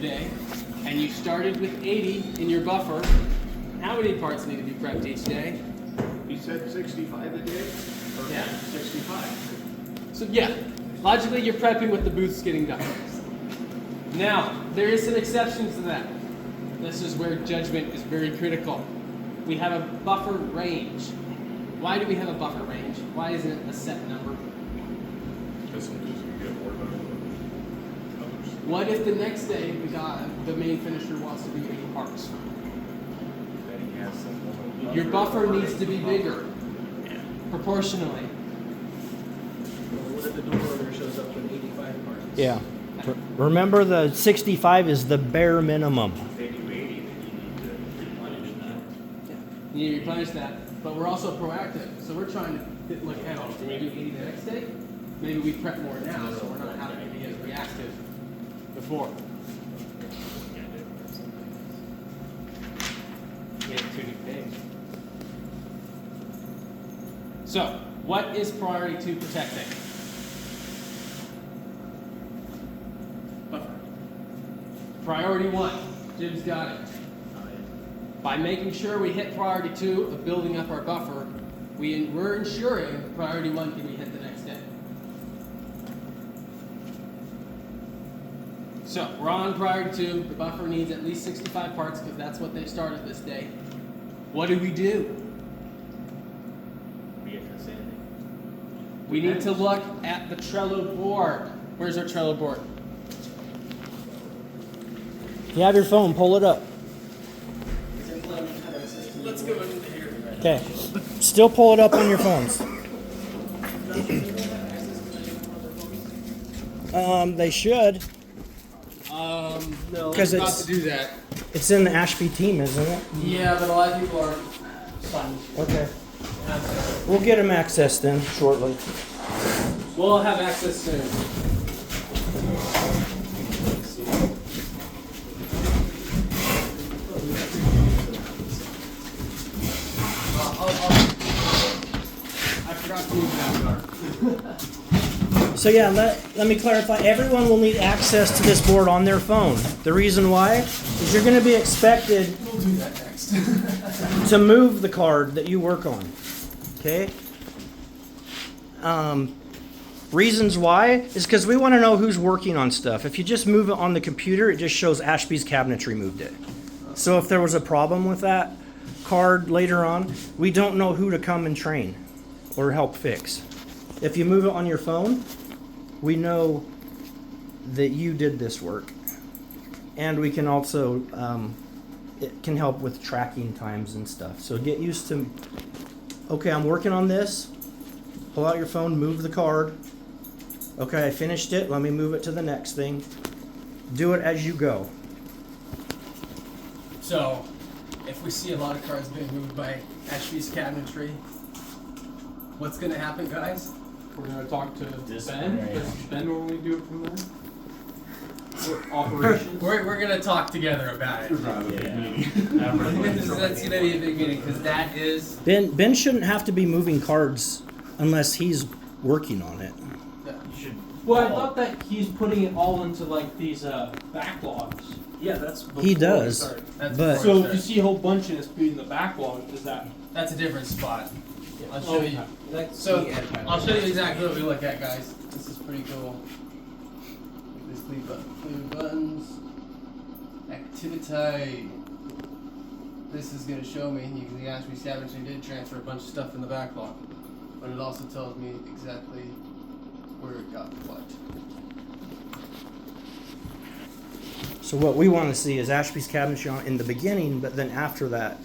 day, and you started with 80 in your buffer, how many parts need to be prepped each day? You said 65 a day? Or Yeah. 65. So yeah, logically you're prepping what the booth's getting done. Now, there is some exceptions to that. This is where judgment is very critical. We have a buffer range. Why do we have a buffer range? Why isn't it a set number? Because sometimes you get more done than others. What if the next day the main finisher wants to do 80 parts? Then he has some. Your buffer needs to be bigger, proportionally. What if the door order shows up with 85 parts? Yeah. Remember, the 65 is the bare minimum. If they do 80, then you need to replenish that. You need to replenish that, but we're also proactive. So we're trying to look ahead. Can we do 80 the next day? Maybe we prep more now, so we're not having to be as reactive before. We have 2 new days. So, what is priority 2 protecting? Buffer. Priority 1, Jim's got it. By making sure we hit priority 2 of building up our buffer, we're ensuring priority 1 can be hit the next day. So we're on priority 2. The buffer needs at least 65 parts because that's what they started this day. What do? We get to sanding. We need to look at the Trello board. Where's our Trello board? If you have your phone, pull it up. Let's go into here. Okay. Still pull it up on your phones. They should. No, 'Cause we're about it's- to do that. It's in the Ashby team, isn't it? Yeah, but a lot of people aren't signed. Okay. We'll get them access then shortly. We'll have access soon. I forgot to move that. So yeah, let me clarify. Everyone will need access to this board on their phone. The reason why is you're going to be expected We'll do that next. to move the card that you work on. Okay? Reasons why is because we want to know who's working on stuff. If you just move it on the computer, it just shows Ashby's cabinetry moved it. So if there was a problem with that card later on, we don't know who to come and train or help fix. If you move it on your phone, we know that you did this work. And we can also, it can help with tracking times and stuff. So get used to, okay, I'm working on this. Pull out your phone, move the card. Okay, I finished it. Let me move it to the next thing. Do it as you go. So, if we see a lot of cards being moved by Ashby's cabinetry, what's going to happen, guys? We're gonna talk to Disciplinary Ben. Does action. Ben normally do it from there? Operations. We're going to talk together about it. That's going to be a big meeting because that is. Ben shouldn't have to be moving cards unless he's working on it. Well, I thought that he's putting it all into like these backlogs. Yeah, that's He before we does, start. That's but- before we So if you start. see a whole bunch and it's in the backlog, is that? That's a different spot. I'll show you. Okay. So I'll show you exactly what we look at, guys. This is pretty cool. This clear buttons, activity. This is gonna show me. You can see Ashby Cabinetry did transfer a bunch of stuff in the backlog, but it also tells me exactly where it got what. So what we want to see is Ashby's cabinetry on in the beginning, but then after that,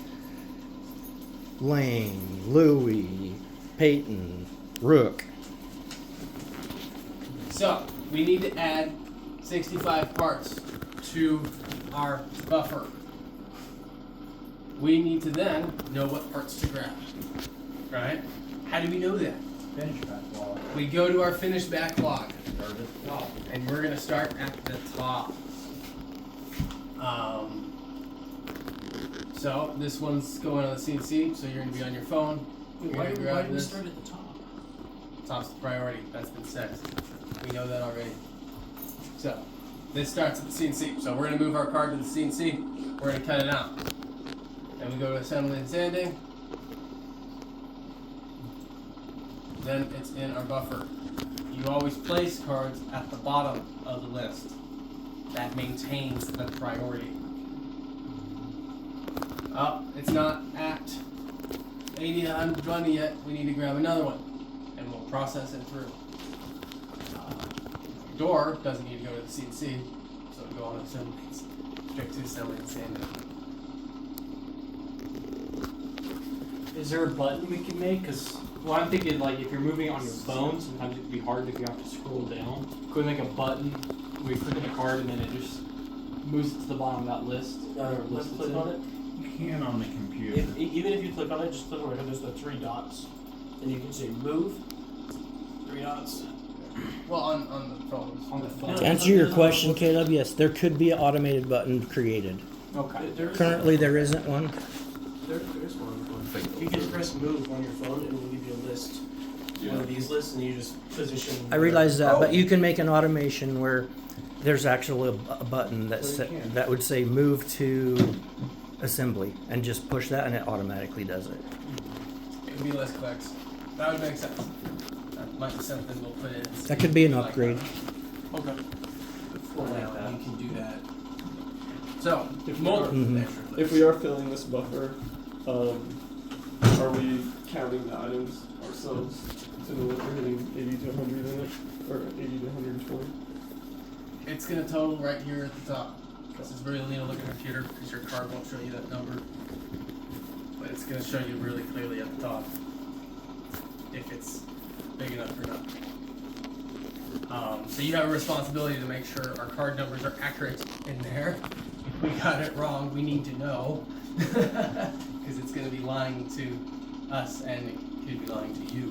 Lane, Louie, Peyton, Rook. So we need to add 65 parts to our buffer. We need to then know what parts to grab. Right? How do we know that? finish backlog. We go to our finished backlog, and we're gonna start at the top. So this one's going on the CNC, so you're gonna be on your phone. You're Why gonna do grab we this. start at the top? Top's the priority. That's been set. We know that already. So This starts at the CNC. So we're going to move our card to the CNC. We're going to cut it out. And we go to assembly and sanding. Then it's in our buffer. You always place cards at the bottom of the list. That maintains the priority. Oh, it's not at 80 to 120 yet. We need to grab another one. And we'll process it through. Door doesn't need to go to the CNC, so it'll go on assembly, straight to assembly and sanding. Is there a button we can make? Because well, I'm thinking like if you're moving it on your phone, sometimes it can be hard if you have to scroll down. Could we make a button where you click on the card and then it just moves it to the bottom of that list? Let's click on it. You can on the computer. Even if you click on it, just click on it. There's the 3 dots, and you can say move. 3 dots. Well, on the phones. On the phone. To answer your question, Caleb, yes, there could be an automated button created. Okay. Currently, there isn't one. There is one. You can press move on your phone, and it will give you a list. One of these lists, and you just position. I realize that, but you can make an automation where there's actually a button that would say move to assembly, and just push that, and it automatically does it. It would be less clicks. That would make sense. That might be something we'll put in. That could be an upgrade. Okay. Now you can do that. So, If we Mulder. Mhm. If we are filling this buffer, are we counting the items ourselves to know if we're hitting 80 to 100 in it, or 80 to 120? It's going to total right here at the top. This is where you'll need to look at the computer because your card won't show you that number. But it's going to show you really clearly at the top if it's big enough or not. So you have a responsibility to make sure our card numbers are accurate in there. If we got it wrong, we need to know because it's going to be lying to us and it could be lying to you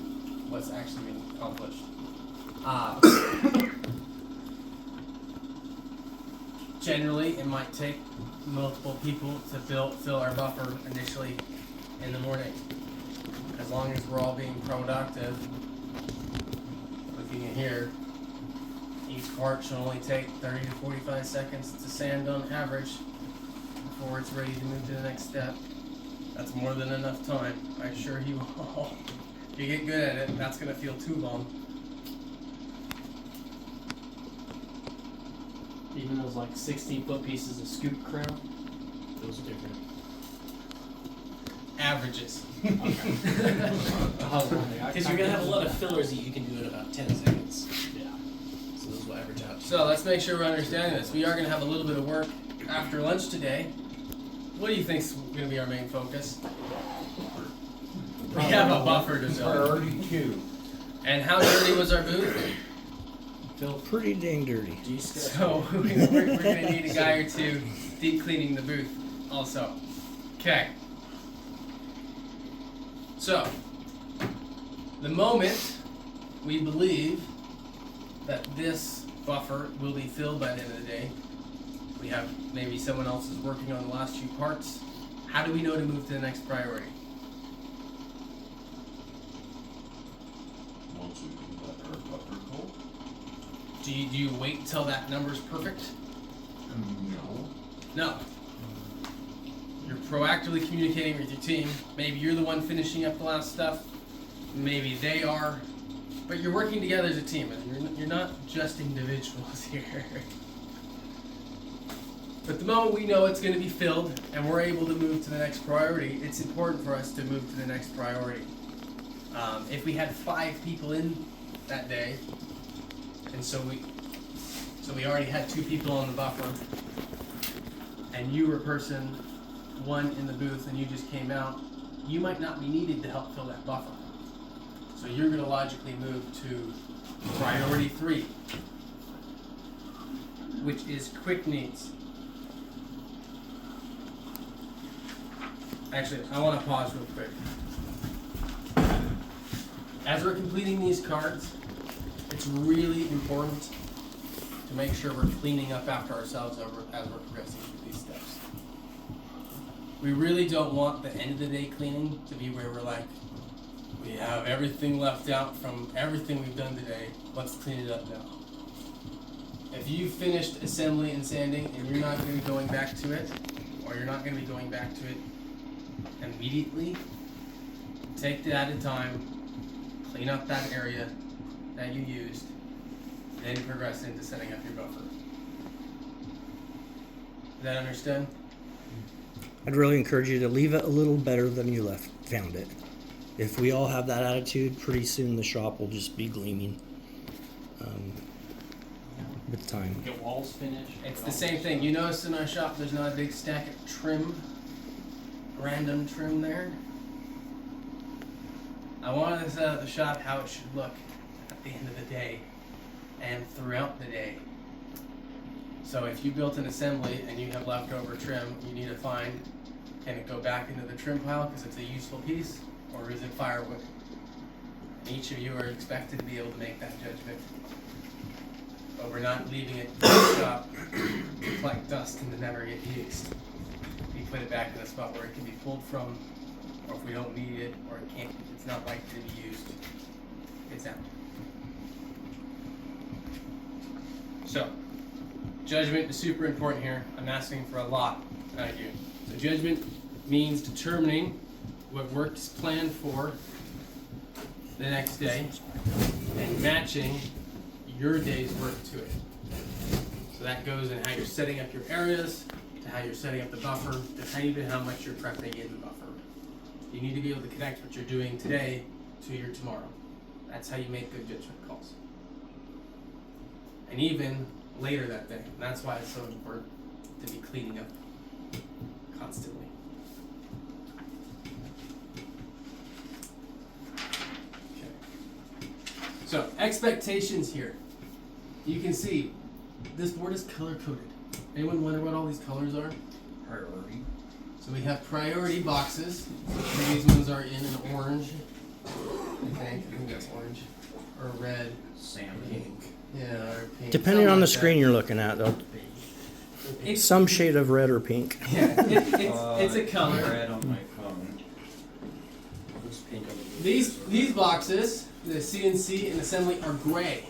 what's actually being accomplished. Generally, it might take multiple people to fill our buffer initially in the morning. As long as we're all being productive, looking at here, each part should only take 30 to 45 seconds to sand on average before it's ready to move to the next step. That's more than enough time. I assure you all. If you get good at it, that's going to feel too long. Even those like 16-foot pieces of scoop crown. Those are different. Averages. Because you're gonna have a lot of fillers that you can do in about 10 seconds. Yeah. So those will average out. So let's make sure we're understanding this. We are going to have a little bit of work after lunch today. What do you think's going to be our main focus? We have a buffer to build. Priority 2. And how dirty was our booth? Pretty dang dirty. So we're going to need a guy or two deep cleaning the booth also. Okay. So, the moment we believe that this buffer will be filled by the end of the day, we have maybe someone else is working on the last few parts. How do we know to move to the next priority? Once we get our buffer full. Do you wait until that number's perfect? No. No. You're proactively communicating with your team. Maybe you're the one finishing up the last stuff. Maybe they are. But you're working together as a team. And you're not just individuals here. But the moment we know it's going to be filled and we're able to move to the next priority, it's important for us to move to the next priority. If we had 5 people in that day, and so we already had 2 people on the buffer, and you were person 1 in the booth and you just came out, you might not be needed to help fill that buffer. So you're going to logically move to priority 3, which is quick needs. Actually, I want to pause real quick. As we're completing these cards, it's really important to make sure we're cleaning up after ourselves as we're progressing through these steps. We really don't want the end of the day cleaning to be where we're like, we have everything left out from everything we've done today, let's clean it up now. If you've finished assembly and sanding and you're not going to be going back to it, or you're not going to be going back to it immediately, take that at a time, clean up that area that you used, then progress into setting up your buffer. Is that understood? I'd really encourage you to leave it a little better than you found it. If we all have that attitude, pretty soon the shop will just be gleaming with time. Get walls finished. It's the same thing. You notice in our shop there's not a big stack of trim, random trim there. I wanted to set up the shop how it should look at the end of the day and throughout the day. So if you built an assembly and you have leftover trim, you need to find, can it go back into the trim pile because it's a useful piece, or is it firewood? And each of you are expected to be able to make that judgment. But we're not leaving it in the shop to collect dust and to never get used. We put it back in a spot where it can be pulled from, or if we don't need it, or it can't, it's not likely to be used, it's empty. So, judgment is super important here. I'm asking for a lot out of you. So judgment means determining what work is planned for the next day and matching your day's work to it. So that goes in how you're setting up your areas, to how you're setting up the buffer, to even how much you're prepping in the buffer. You need to be able to connect what you're doing today to your tomorrow. That's how you make good judgment calls. And even later that day. And that's why it's so important to be cleaning up constantly. Okay. So, expectations here. You can see this board is color coded. Anyone wonder what all these colors are? Priority. So we have priority boxes. These ones are in an orange. I think that's orange. Or red. Salmon. Pink. Yeah, or pink. Depending Something on the like screen that. you're looking at, though, It's, some shade of red or pink. yeah, it's a color. Red on my phone. Looks pink on the These boxes, the CNC and assembly, are gray.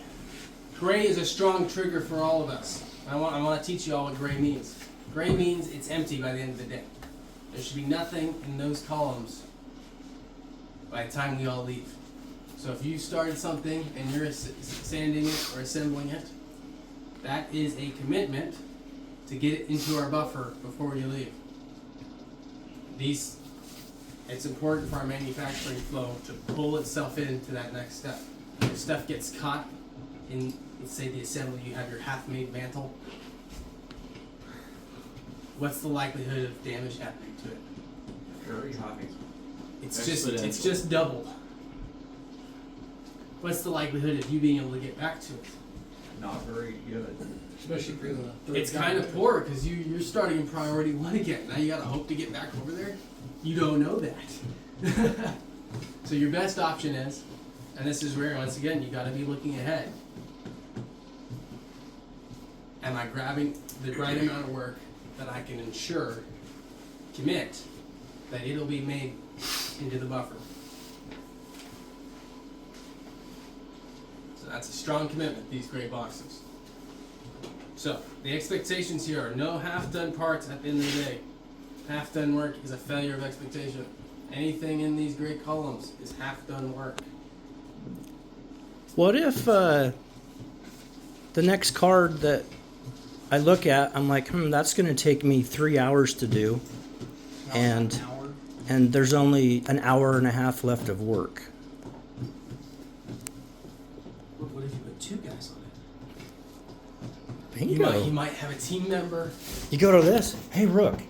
Gray is a strong trigger for all of us. I want to teach you all what gray means. Gray means it's empty by the end of the day. There should be nothing in those columns by the time we all leave. So if you started something and you're sanding it or assembling it, that is a commitment to get it into our buffer before you leave. It's important for our manufacturing flow to pull itself into that next step. If stuff gets caught in, let's say the assembly, you have your half-made mantle, what's the likelihood of damage happening to it? Very high. It's just doubled. What's the likelihood of you being able to get back to it? Not very good. Especially for the third It's guy. kind of poor because you're starting in priority 1 again. Now you gotta hope to get back over there. You don't know that. So your best option is, and this is where once again you gotta be looking ahead. Am I grabbing the right amount of work that I can commit that it'll be made into the buffer? So that's a strong commitment, these gray boxes. So, the expectations here are no half-done parts at the end of the day. Half-done work is a failure of expectation. Anything in these gray columns is half-done work. What if the next card that I look at, I'm like, that's going to take me 3 hours to do, and there's only an hour and a half left of work. What if you put 2 guys on it? Bingo. You might have a team member. You go to this. Hey, Rook,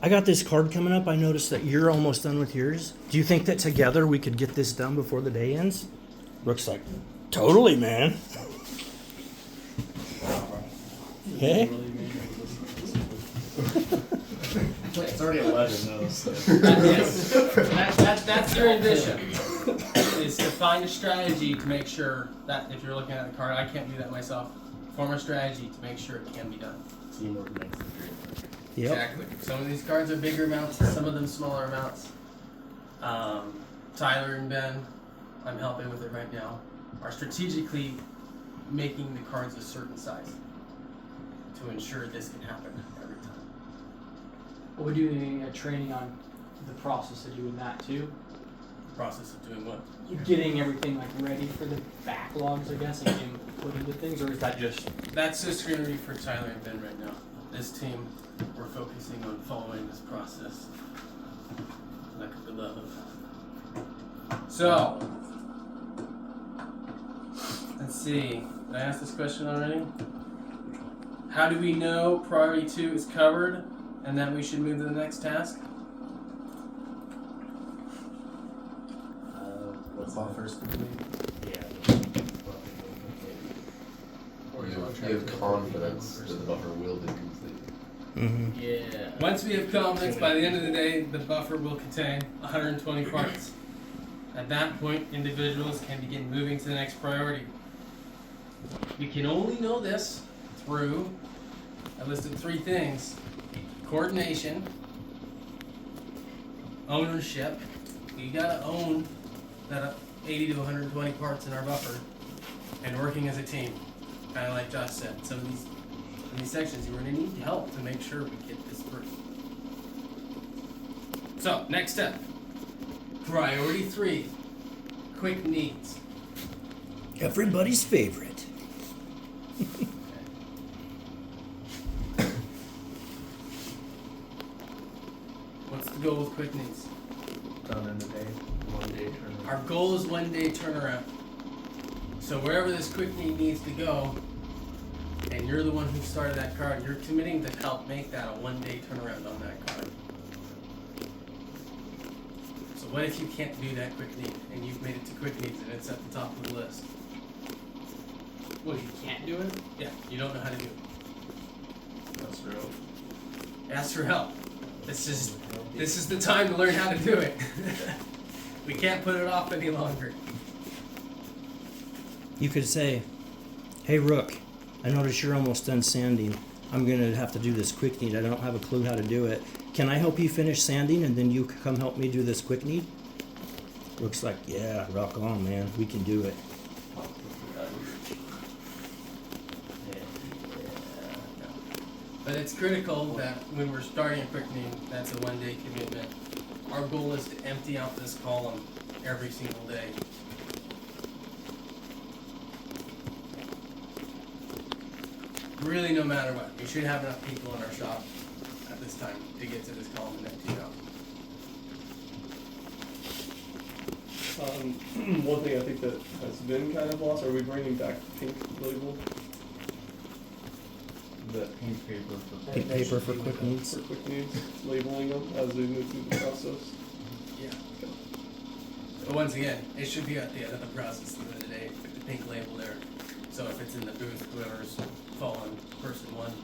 I got this card coming up. I noticed that you're almost done with yours. Do you think that together we could get this done before the day ends? Rook's like, totally, man. Okay. It's already 11 though. So. That's your ambition. Is to find a strategy to make sure that if you're looking at the card, I can't do that myself. Form a strategy to make sure it can be done. Teamwork makes the dream work. Yep. Exactly. Some of these cards are bigger amounts, some of them smaller amounts. Tyler and Ben, I'm helping with it right now, are strategically making the cards a certain size. to ensure this can happen every time. Are we doing a training on the process of doing that too? Process of doing what? Getting everything like ready for the backlogs, I guess, and put into things, or is that just That's just going to be for Tyler and Ben right now. This team, we're focusing on following this process like a glove. So, let's see. Did I ask this question already? How do we know priority 2 is covered and that we should move to the next task? What's buffers complete? You have confidence that the buffer will be complete. Mm-hmm. Yeah. Once we have confidence, by the end of the day, the buffer will contain 120 parts. At that point, individuals can begin moving to the next priority. We can only know this through, I listed 3 things: coordination, ownership. You gotta own that 80 to 120 parts in our buffer, and working as a team. Kind of like Josh said, some of these sections you're going to need help to make sure we get this through. So, next step. Priority 3, quick needs. Everybody's favorite. What's the goal with quick needs? Done in a day, 1 day turnaround. Our goal is 1 day turnaround. So wherever this quick need needs to go, and you're the one who started that card, you're committing to help make that a 1 day turnaround on that card. So what if you can't do that quick need, and you've made it to quick needs, and it's at the top of the list? well, you can't do it? Yeah, you don't know how to do it. That's real. Ask for help. This is the time to learn how to do it. We can't put it off any longer. You could say, "Hey Rook, I notice you're almost done sanding. I'm gonna have to do this quick need. I don't have a clue how to do it. Can I help you finish sanding and then you come help me do this quick need?" Rook's like, "Yeah, rock on, man. We can do it." But it's critical that when we're starting a quick need, that's a 1 day commitment. Our goal is to empty out this column every single day. Really, no matter what, we should have enough people in our shop at this time to get to this column and empty it out. One thing I think that has been kind of lost, are we bringing back pink label The pink paper for Pink paper for quick needs. for quick needs, labeling them as they move through the process? Yeah. But once again, it should be at the end of the process, at the end of the day, with the pink label there. So if it's in the booth, whoever's fallen person 1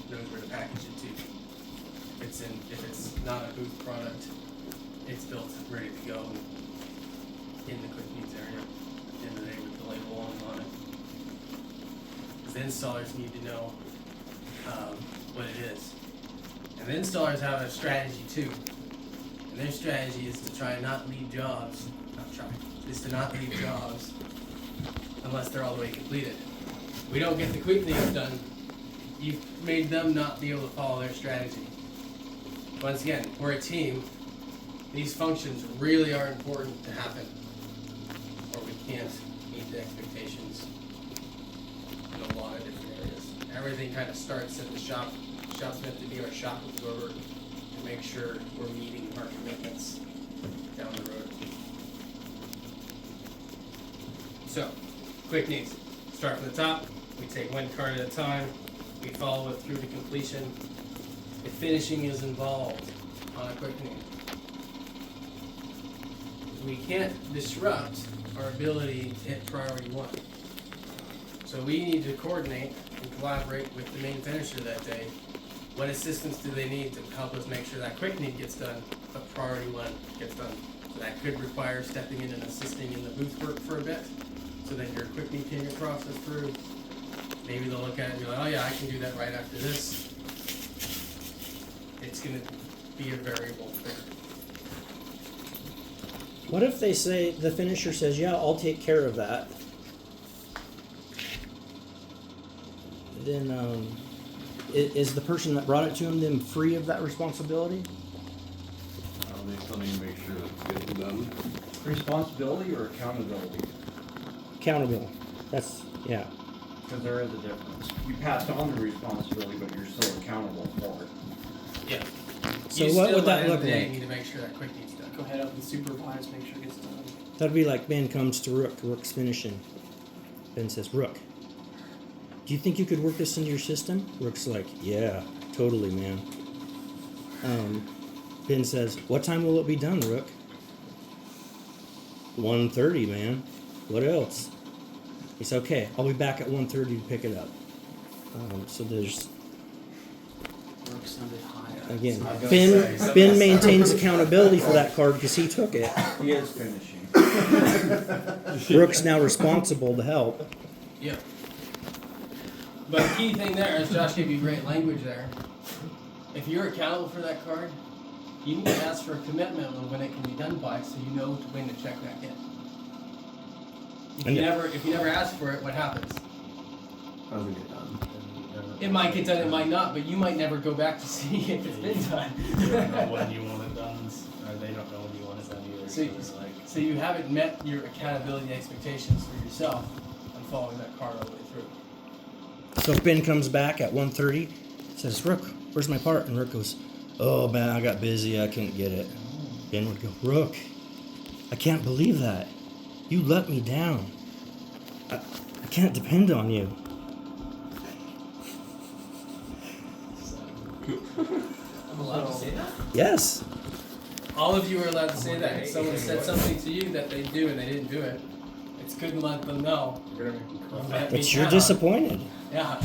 knows where to package it to. If it's not a booth product, it's built ready to go in the quick needs area at the end of the day with the label on it. Because the installers need to know what it is. And the installers have a strategy too. And their strategy is to try and not leave jobs, to not leave jobs unless they're all the way completed. We don't get the quick needs done, you've made them not be able to follow their strategy. Once again, we're a team. These functions really are important to happen, or we can't meet the expectations in a lot of different areas. Everything kind of starts at the shop. The shop's meant to be our shock absorber to make sure we're meeting our commitments down the road. So, quick needs. Start from the top. We take 1 card at a time. We follow it through to completion. If finishing is involved on a quick need, we can't disrupt our ability to hit priority 1. So we need to coordinate and collaborate with the main finisher that day. What assistance do they need to help us make sure that quick need gets done, but priority 1 gets done? So that could require stepping in and assisting in the booth work for a bit, so that your quick need can get processed through. Maybe they'll look at it and be like, oh yeah, I can do that right after this. It's gonna be a variable there. What if they say, the finisher says, "Yeah, I'll take care of that." Then is the person that brought it to him then free of that responsibility? They still need to make sure that it's getting done. Responsibility or accountability? Accountable. That's, yeah. Because there is a difference. You passed on the responsibility, but you're still accountable for it. Yeah. So You what still, would that at the end look of the day, like? need to make sure that quick needs done. Go ahead up and supervise, make sure it gets done. That'd be like Ben comes to Rook. Rook's finishing. Ben says, Rook, do you think you could work this into your system? Rook's like, yeah, totally, man. Ben says, what time will it be done, Rook? 1:30, man. What else? He said, okay, I'll be back at 1:30 to pick it up. So there's, Work sounded high. again, I was gonna Ben, say, Ben maintains accountability for that card because he took it. He is finishing. Rook's now responsible to help. Yeah. But the key thing there is Josh gave you great language there. If you're accountable for that card, you need to ask for a commitment on when it can be done by, so you know when to check back in. If you never ask for it, what happens? Doesn't get done. It might get done, it might not, but you might never go back to see if it's been done. You don't know when you want it done, or they don't know when you want it done either. So, it's like, so you haven't met your accountability expectations for yourself on following that card all the way through. So if Ben comes back at 1:30, says, Rook, where's my part? And Rook goes, oh man, I got busy, I couldn't get it. Ben would go, Rook, I can't believe that. You let me down. I can't depend on you. I'm allowed to say that? Yes. All of you are allowed to say that. If someone said something to you that they do and they didn't do it, it's good to let them know. You're gonna make me cry. Let me But you're down. disappointed. Yeah.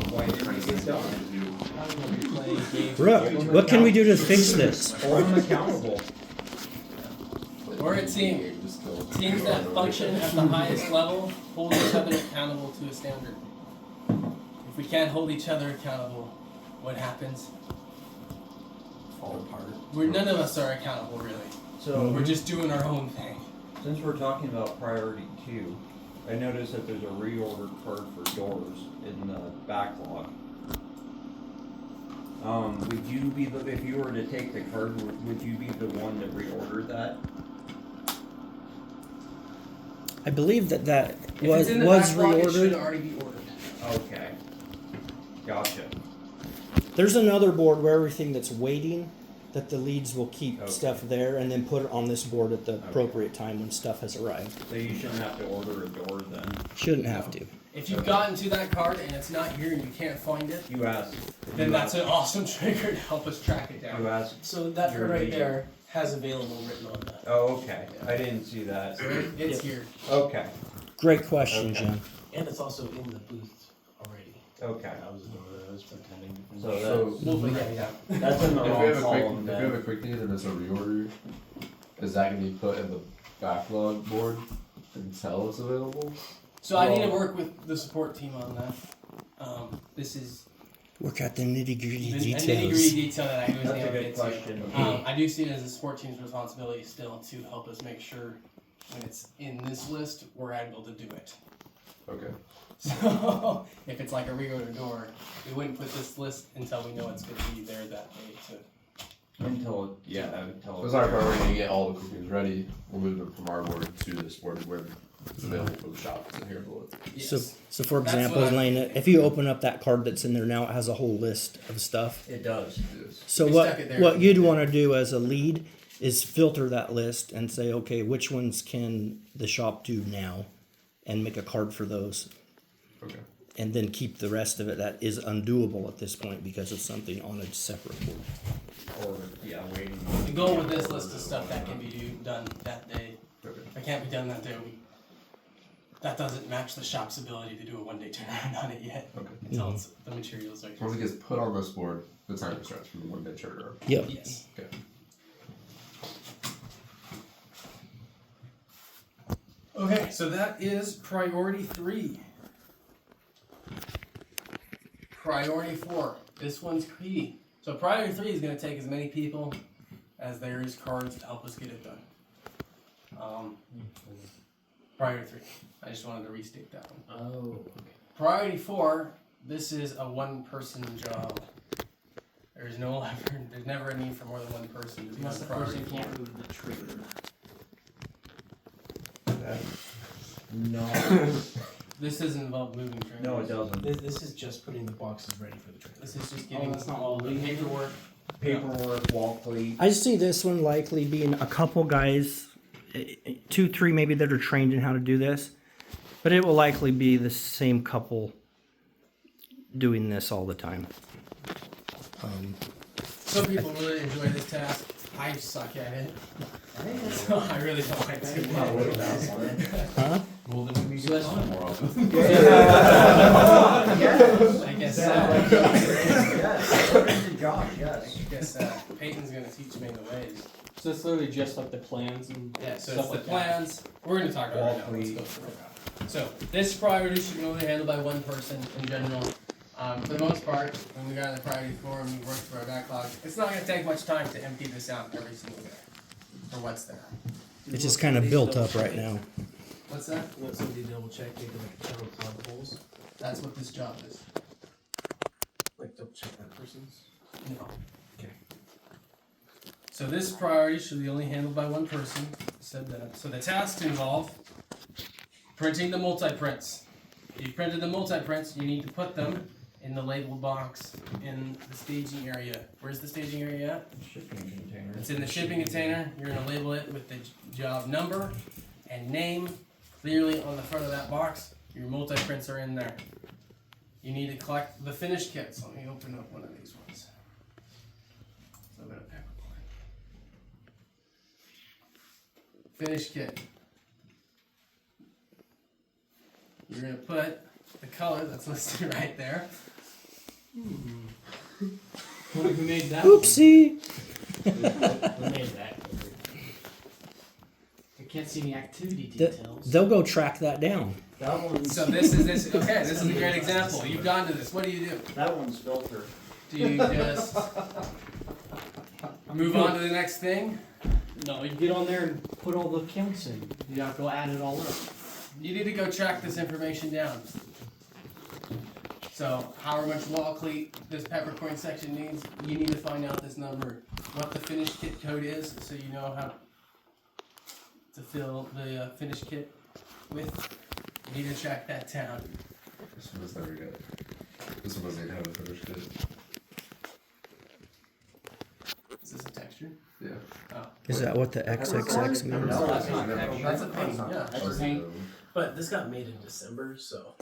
Why didn't you get done? Rook, what can we do to fix this? Hold them accountable. We're a team. Teams that function at the highest level hold each other accountable to a standard. If we can't hold each other accountable, what happens? Fall apart. None of us are accountable, really. So, We're just doing our own thing. since we're talking about priority 2, I noticed that there's a reordered card for doors in the backlog. Would you be the, if you were to take the card, would you be the one that reordered that? I believe that If was it's in the backlog, it should reordered. already be ordered. Okay. Gotcha. There's another board where everything that's waiting, that the leads will keep Okay. stuff there and then put it on this board at the appropriate time when stuff has arrived. So you shouldn't have to order a door then? Shouldn't have to. If you've gotten to that card and it's not here and you can't find it, You asked. then that's an awesome trigger to help us track it You down. asked. So that Your card right leader. there has available written on that. Oh, okay. I didn't see that. It's here. Okay. Great question, Okay. Jim. And it's also in the booth already. Okay. I was pretending. So So, Yeah. that's in the if we wrong have a column if we have a then. quick need and it's a reorder, is that gonna be put in the backlog board until it's available? So I need to work with the support team on that. This is Work out the nitty gritty a nitty-gritty details. detail that I always That's a need to good get question. to. I do see it as a support team's responsibility still to help us make sure when it's in this list, we're able to do it. Okay. So if it's like a reorder door, we wouldn't put this list until we know it's going to be there that day. Until, until. It's our priority to get all the cookings ready. We'll move them from our board to this board where it's available for the shop. So here below. Yes. So for That's example, what I'm Lane, thinking. if you open up that card that's in there now, it has a whole list of stuff. It does. So We what stuck it there. what you'd want to do as a lead is filter that list and say, okay, which ones can the shop do now, and make a card for those, Okay. and then keep the rest of it that is undoable at this point because of something on a separate board. Or, waiting. The goal with this list is stuff that can be done that day. Okay. If it can't be done that day, that doesn't match the shop's ability to do a one-day turnaround on it yet. Okay. Until it's, the materials are So once it gets put on this board, the timer starts from the one day trigger. Yep. Yes. Okay. Okay, so that is priority 3. Priority 4. This one's key. So priority 3 is going to take as many people as there is cards to help us get it done. Priority 3. I just wanted to restate that one. Oh. Priority 4 This is a one-person job. There's never a need for more than one person to be on Unless the priority person can't 4. move the trigger. No, This doesn't involve moving triggers. no, it doesn't. This is just putting the boxes ready for the trailer. This is just Oh, getting that's not all the moving. paperwork. Paperwork, wall cleat. I see this one likely being a couple guys, 2, 3 maybe that are trained in how to do this, but it will likely be the same couple doing this all the time. Some people really enjoy this task. I suck at it. So I really don't like to. Huh? Well, then we need to on more often. I guess Josh, yes. I guess Peyton's gonna teach me the ways. So it's literally just like the plans and Yeah, so stuff it's the like plans. We're gonna talk about it now. Let's go through it. So this priority should be only handled by one person in general. For the most part, when we got in the priority 4 and we work through our backlog, it's not gonna take much time to empty this out every single day for what's there. It's just kind of built up right now. What's that? Let somebody double check, maybe like several plug holes, That's what this job is. like double check that person's. No. Okay. So this priority should be only handled by one person. Said that. So the tasks involve printing the multi-prints. If you printed the multi-prints, you need to put them in the labeled box in the staging area. Where's the staging area at? Shipping container. It's in the shipping container. You're gonna label it with the job number and name clearly on the front of that box. Your multi-prints are in there. You need to collect the finished kits. Let me open up one of these ones. A little bit of peppercorn. Finished kit. You're gonna put the color that's listed right there. Who made that? Oopsie! Who made that? I can't see any activity details. They'll go track that down. That one's, So this is a great example. You've gone to this. What do you do? that one's filter. Do you just move on to the next thing? No, you get on there and put all the counts in. You have to go add it all up. You need to go track this information down. So, however much wall cleat this peppercorn section needs, you need to find out this number. What the finished kit code is, so you know how to fill the finished kit with. You need to track that down. This one was never good. This one doesn't even have a finished kit. Is this a texture? Yeah. Oh. Is that what the XXX means? No, that's not That's a paint, yeah. That's paint. But this got made in December, so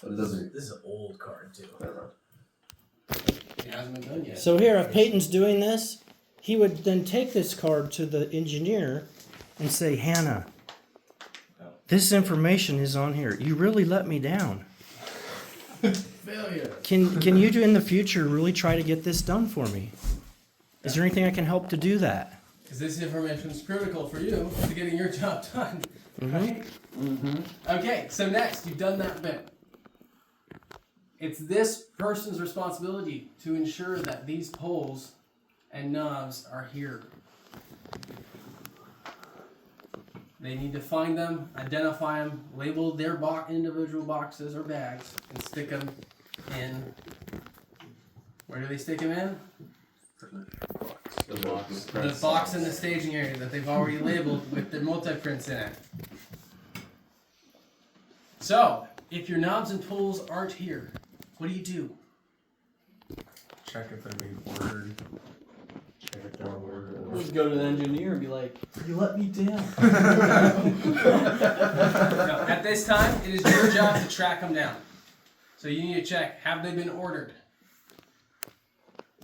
But it doesn't. this is an old card too. Never It hasn't been done yet. So here, if Peyton's doing this, he would then take this card to the engineer and say, Hannah, this information is on here. You really let me down. Failure. Can you in the future really try to get this done for me? Is there anything I can help to do that? Because this information is critical for you to getting your job done. Right? Okay, so next, you've done that bit. It's this person's responsibility to ensure that these poles and knobs are here. They need to find them, identify them, label their individual boxes or bags, and stick them in. Where do they stick them in? The box. The box in the staging area that they've already labeled with their multi-prints in it. So, if your knobs and pulls aren't here, what do? Check if they're being ordered. Check if they're ordered. Just go to the engineer and be like, you let me down. No, at this time, it is your job to track them down. So you need to check, have they been ordered?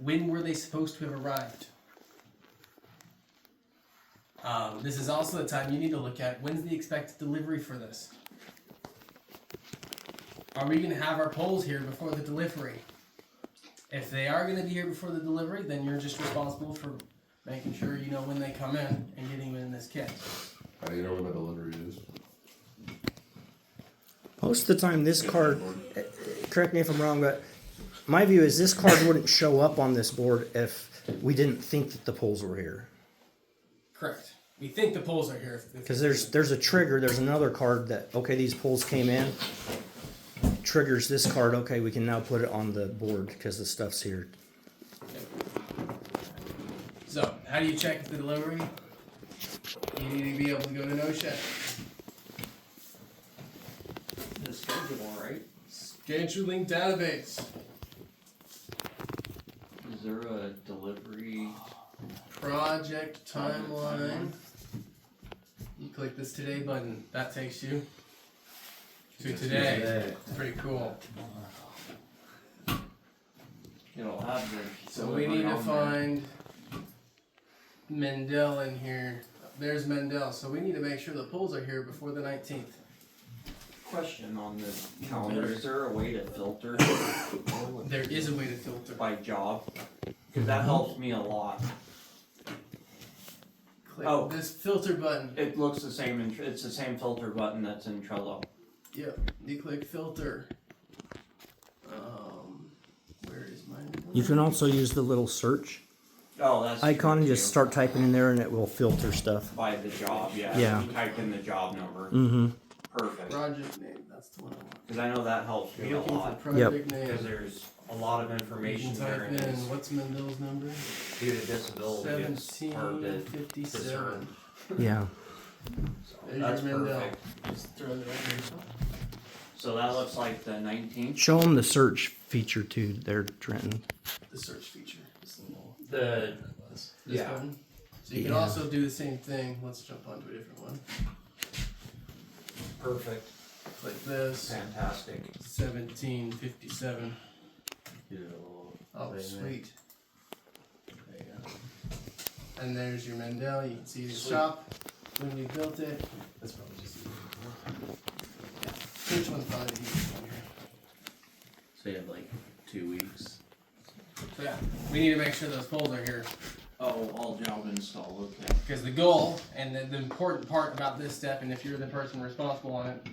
When were they supposed to have arrived? This is also the time you need to look at, when's the expected delivery for this? Are we going to have our poles here before the delivery? If they are going to be here before the delivery, then you're just responsible for making sure you know when they come in and getting them in this kit. How do you know when the delivery is? Most of the time, this card, correct me if I'm wrong, but my view is this card wouldn't show up on this board if we didn't think that the poles were here. Correct. We think the poles are here. Because there's a trigger, there's another card that, okay, these poles came in, triggers this card. Okay, we can now put it on the board because the stuff's here. So, how do you check the delivery? You need to be able to go to No Shed. The schedule, right? Scheduling database. Is there a delivery? Project timeline. You click this today button. That takes you to today. It's pretty cool. It'll have the. So we need to find Mendel in here. There's Mendel. So we need to make sure the polls are here before the 19th. Question on the calendar, is there a way to filter There is a way to filter. by job? Because that helps me a lot. Click Oh. this filter button. It looks the same, it's the same filter button that's in Trello. Yep. You click filter. Where is mine? You can also use the little search Oh, that's. icon and true, just too. start typing in there, and it will filter stuff. By the job, yeah. Yeah. You type in the job number. Mm-hmm. Perfect. Project name. That's the one I want. Because I know that helps me a Looking for lot. project name. Because there's a lot of You information can there type and in it's what's Mendel's number? due to disability, it's hard to 1757. discern. Yeah. There's That's your Mendel. perfect. Just throw it right here. So that looks like the 19th. Show them the search feature too, there, Trenton. The search feature. This little The this Yeah. button. So you can Yeah. also do the same thing. Let's jump onto a different one. perfect, Click this. fantastic. 1757. Oh, thing sweet. There you go. And there's your Mendel. You can see the shop when we built it. That's probably just. Which one's probably the easiest one here? So you have like 2 weeks. So yeah, we need to make sure those poles are here. Oh, all job install, okay. Because the goal and the important part about this step, and if you're the person responsible on it,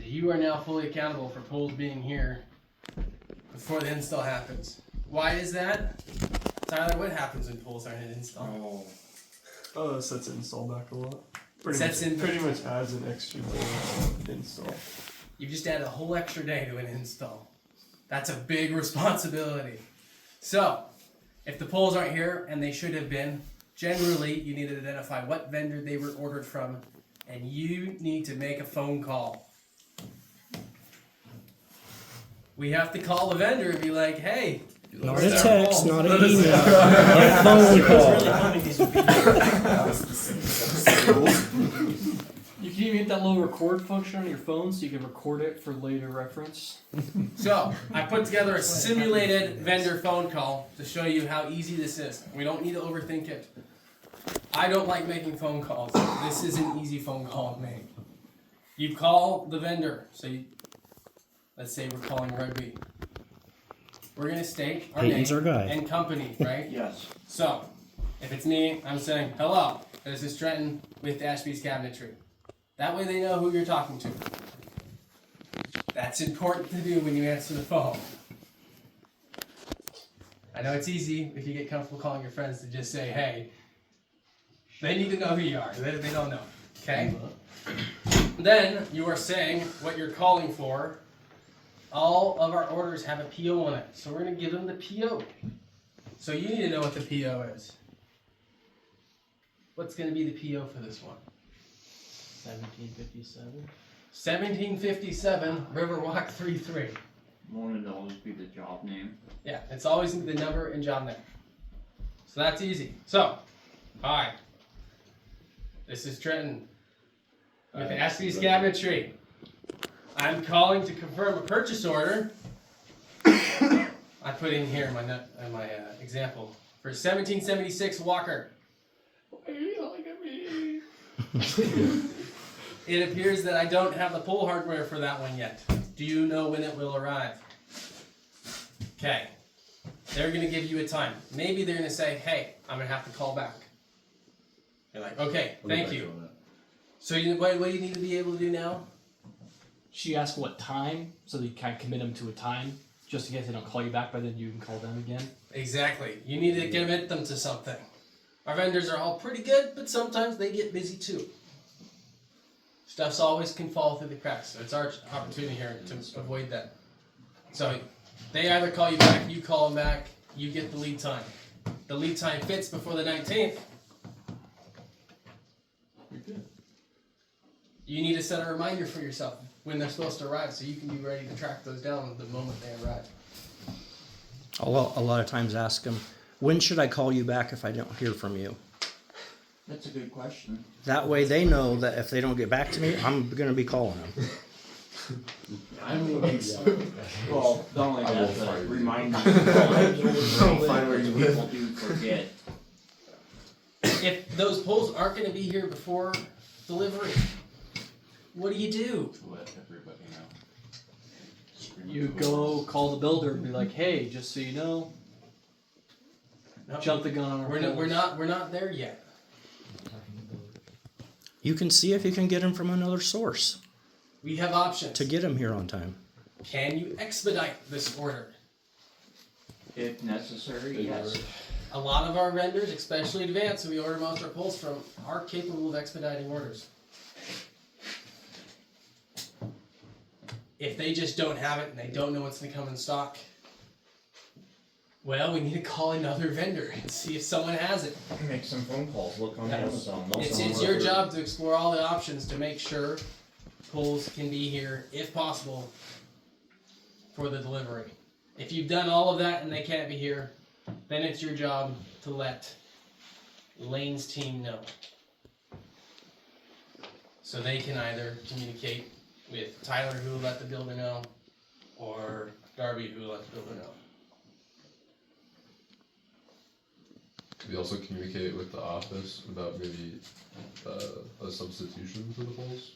you are now fully accountable for poles being here before the install happens. Why is that? Tyler, what happens when poles aren't installed? Oh, that sets install back a lot. Sets in- Pretty much adds an extra day install. You just add a whole extra day to an install. That's a big responsibility. So, if the poles aren't here, and they should have been, generally you need to identify what vendor they were ordered from, and you need to make a phone call. We have to call the vendor and be like, hey, Not where's a our text, pole? not an email, a phone call. You can even hit that little record function on your phone so you can record it for later reference. So, I put together a simulated vendor phone call to show you how easy this is. We don't need to overthink it. I don't like making phone calls. This is an easy phone call to make. You call the vendor. So, let's say we're calling Rugby. We're going to state our Peyton's name our guy. and company, right? Yes. So, if it's me, I'm saying, hello, this is Trenton with Ashby's Cabinetry. That way they know who you're talking to. That's important to do when you answer the phone. I know it's easy if you get comfortable calling your friends to just say, hey, they need to know who you are. They don't know, okay? Then you are saying what you're calling for. All of our orders have a PO on it, so we're going to give them the PO. So you need to know what the PO is. What's going to be the PO for this one? 1757. 1757 Riverwalk 33. Wanted to always be the job name. Yeah, it's always the number and job name. So that's easy. So, hi. This is Trenton with Ashby's Cabinetry. I'm calling to confirm a purchase order. I put in here my example for 1776 Walker. Why are you yelling at me? It appears that I don't have the pole hardware for that one yet. Do you know when it will arrive? Okay. They're going to give you a time. Maybe they're going to say, hey, I'm going to have to call back. You're like, okay, thank you. So what do you need to be able to do now? She asked what time, so that you kind of commit them to a time, just in case they don't call you back, but then you can call them again. Exactly. You need to commit them to something. Our vendors are all pretty good, but sometimes they get busy too. Stuff's always can fall through the cracks. So it's our opportunity here to avoid that. So they either call you back, you call them back, you get the lead time. The lead time fits before the 19th. You're good. You need to set a reminder for yourself when they're supposed to arrive so you can be ready to track those down the moment they arrive. A lot of times ask them, when should I call you back if I don't hear from you? That's a good question. That way they know that if they don't get back to me, I'm going to be calling them. I mean, well, not only I will that, find but you. remind I'll find where you people do forget. If those poles aren't going to be here before delivery, what do you do? Let everybody know. You go call the builder and be like, hey, just so you know, No, jump the gun on our poles. we're not there yet. You can see if you can get them from another source We have options. to get them here on time. Can you expedite this order? If necessary, yes. A lot of our vendors, especially Advance, who we order most of our poles from, are capable of expediting orders. If they just don't have it and they don't know what's going to come in stock, well, we need to call another vendor and see if someone has it. Make some phone calls, look on Yes. Amazon. It's your job to explore all the options to make sure poles can be here, if possible, for the delivery. If you've done all of that and they can't be here, then it's your job to let Lane's team know. So they can either communicate with Tyler, who will let the builder know, or Darby, who will let the builder know. Could we also communicate with the office about maybe a substitution for the poles?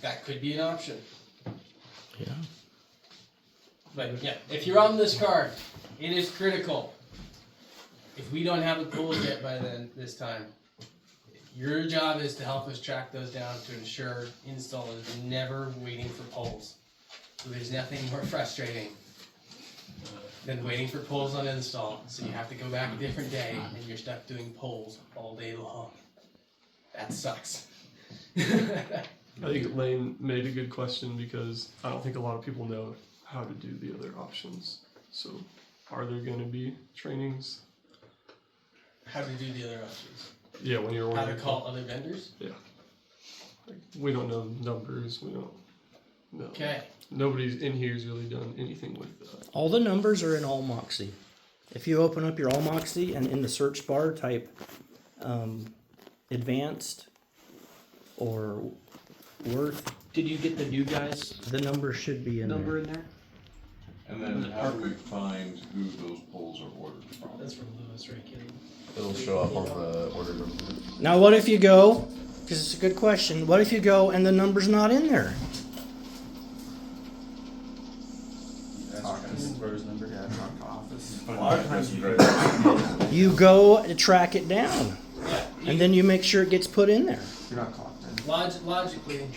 That could be an option. Yeah. But yeah, if you're on this card, it is critical. If we don't have the poles yet by then, this time, your job is to help us track those down to ensure install is never waiting for poles. So there's nothing more frustrating than waiting for poles on install. So you have to go back a different day and you're stuck doing poles all day long. That sucks. I think Lane made a good question because I don't think a lot of people know how to do the other options. So, are there going to be trainings? How to do the other options. Yeah, when you're How to ordering. call other vendors. Yeah. Like, we don't know numbers. We don't know. Okay. Nobody's in here's really done anything with that. All the numbers are in All Moxie. If you open up your All Moxie and in the search bar type advanced or worth, Did you get the new guys the number should be in number there. in there? And then how do we find who those poles are ordered from? That's from Lewis, right, Kenny? It'll show up on the order number. Now, what if you go? Because it's a good question. What if you go and the number's not in there? A lot of times you You go to track it down, Yeah. and then you make sure it gets put in there. You're not clocked in. Logically,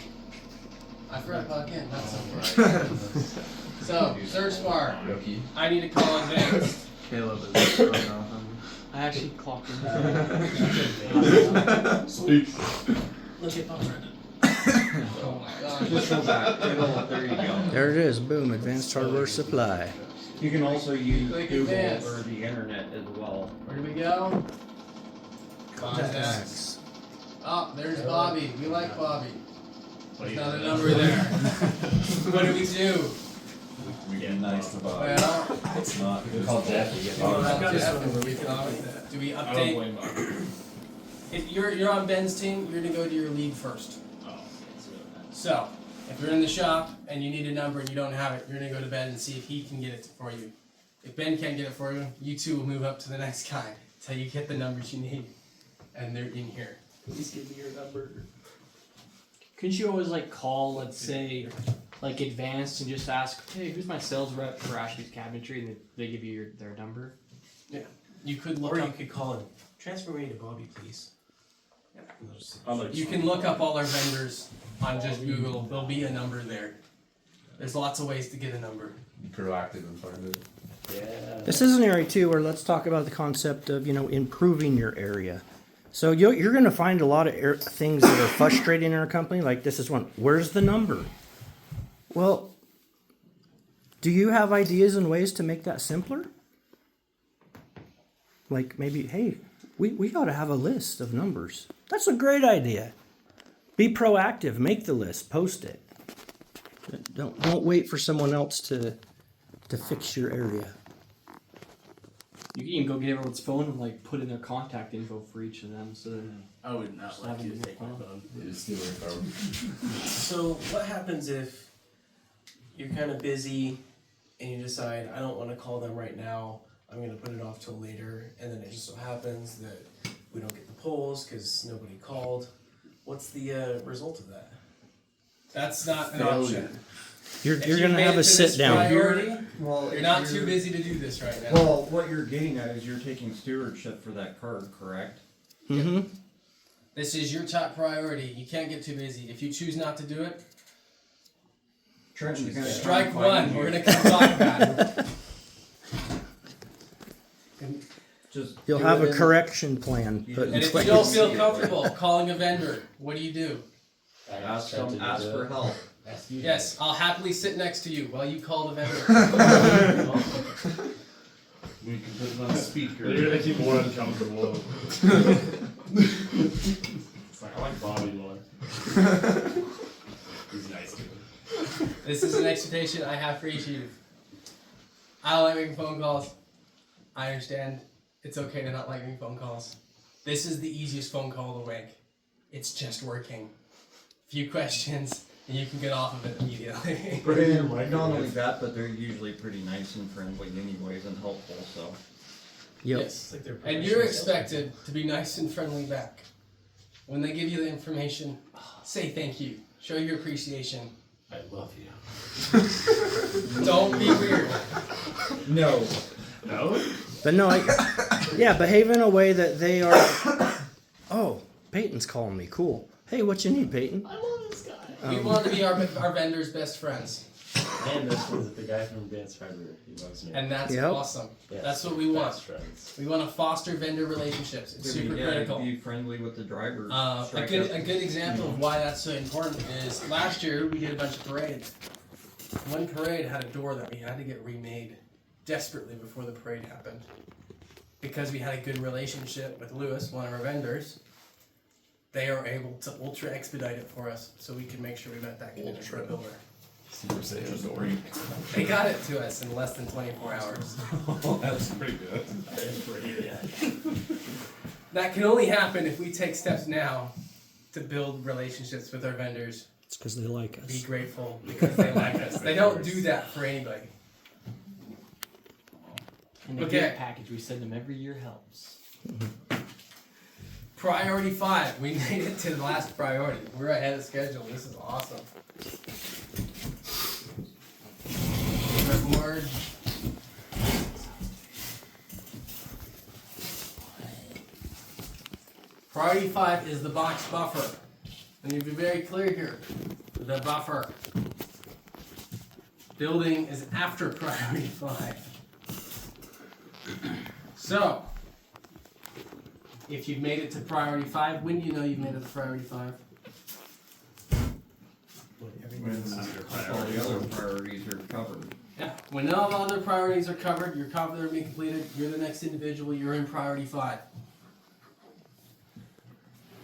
I forgot to log in. That's something. So, search bar. Rookie. I need to call advanced. Caleb is throwing off on I actually clocked in. Sweet. Look at Bob. Oh my gosh. Just go back. There you go. There it is. Boom. Advanced hardware supply. You can also use Click Google advance. or the internet as well. Where do we go? Contacts. Oh, there's Bobby. We like Bobby. There's not a number there. What do we do? We get nice about Well, it's not. Call Jeff. we don't have Jeff, and we can always, do we update? If you're on Ben's team, you're gonna go to your lead first. So, if you're in the shop and you need a number and you don't have it, you're gonna go to Ben and see if he can get it for you. If Ben can't get it for you, you two will move up to the next guy until you get the numbers you need. And they're in here. Please give me your number. Couldn't you always like call, let's say, like advanced and just ask, hey, who's my sales rep for Ashby's cabinetry, and they give you their number? You could look Or you up. could call him. Transfer me to Bobby, please. You can look up all our vendors on just Google. There'll be a number there. There's lots of ways to get a number. Be proactive and find it. Yeah. This is an area too where let's talk about the concept of improving your area. So you're going to find a lot of things that are frustrating in our company. Like this is one. Where's the number? Well, do you have ideas and ways to make that simpler? Like maybe, hey, we ought to have a list of numbers. That's a great idea. Be proactive. Make the list. Post it. Don't wait for someone else to fix your area. You can even go get everyone's phone and like put in their contact info for each of them. So then I would not Just like have you to them take my phone. phone. You just steal my phone. So what happens if you're kind of busy and you decide, I don't want to call them right now, I'm going to put it off till later, and then it just so happens that we don't get the polls because nobody called. What's the result of that? That's not an Failure. option. You're If going you to made have it a to sit this down. priority, Well, you're if not too busy to do this right now. Well, what you're getting at is you're taking stewardship for that card, correct? Mm-hmm. This is your top priority. You can't get too busy. If you choose not to do it, Trenton's gonna strike come find one. you. We're gonna come talk about it. Just You'll do have it a in- correction plan You put in And if you place. don't feel comfortable calling a vendor, what do? Ask for help. Yes, I'll happily sit next to you while you call the vendor. We can put it on speaker. You're gonna keep more uncomfortable. It's like I like Bobby more. He's nice to me. This is an expectation I have for each of you. I don't like making phone calls. I understand it's okay to not like making phone calls. This is the easiest phone call to make. It's just working. Few questions, and you can get off of it immediately. And not only that, but they're usually pretty nice and friendly anyways and helpful, so. Yep. Yes. Like they're And you're professional expected to be nice and friendly back. When they give you the information, say thank you. Show your appreciation. I love you. Don't be weird. No. No? But no, yeah, behave in a way that they are. Oh, Peyton's calling me. Cool. Hey, what you need, Peyton? I love this guy. We want to be our vendor's best friends. And this was the guy from Dance Fiber. He loves me. And that's Yep. awesome. Yes, That's what we want. best friends. We want to foster vendor relationships. It's super Yeah, critical. be friendly with the drivers. A Strike good up. example of why that's so important is last year we did a bunch of parades. One parade had a door that we had to get remade desperately before the parade happened. Because we had a good relationship with Lewis, one of our vendors, they are able to ultra expedite it for us so we can make sure we met that commitment for the builder. Super Saiyan story. They got it to us in less than 24 hours. That's pretty good. That can only happen if we take steps now to build relationships with our vendors. It's because they like Be us. grateful because they like us. They don't do that for anybody. And the Okay. gift package we send them every year helps. Priority 5. We made it to the last priority. We're ahead of schedule. This is awesome. Board. Priority 5 is the box buffer. And you be very clear here. The buffer. Building is after priority 5. So, if you've made it to priority 5, when do you know you've made it to priority 5? All the other priorities are covered. Yeah. When all the other priorities are covered, you're confident they're being completed, you're the next individual, you're in priority 5.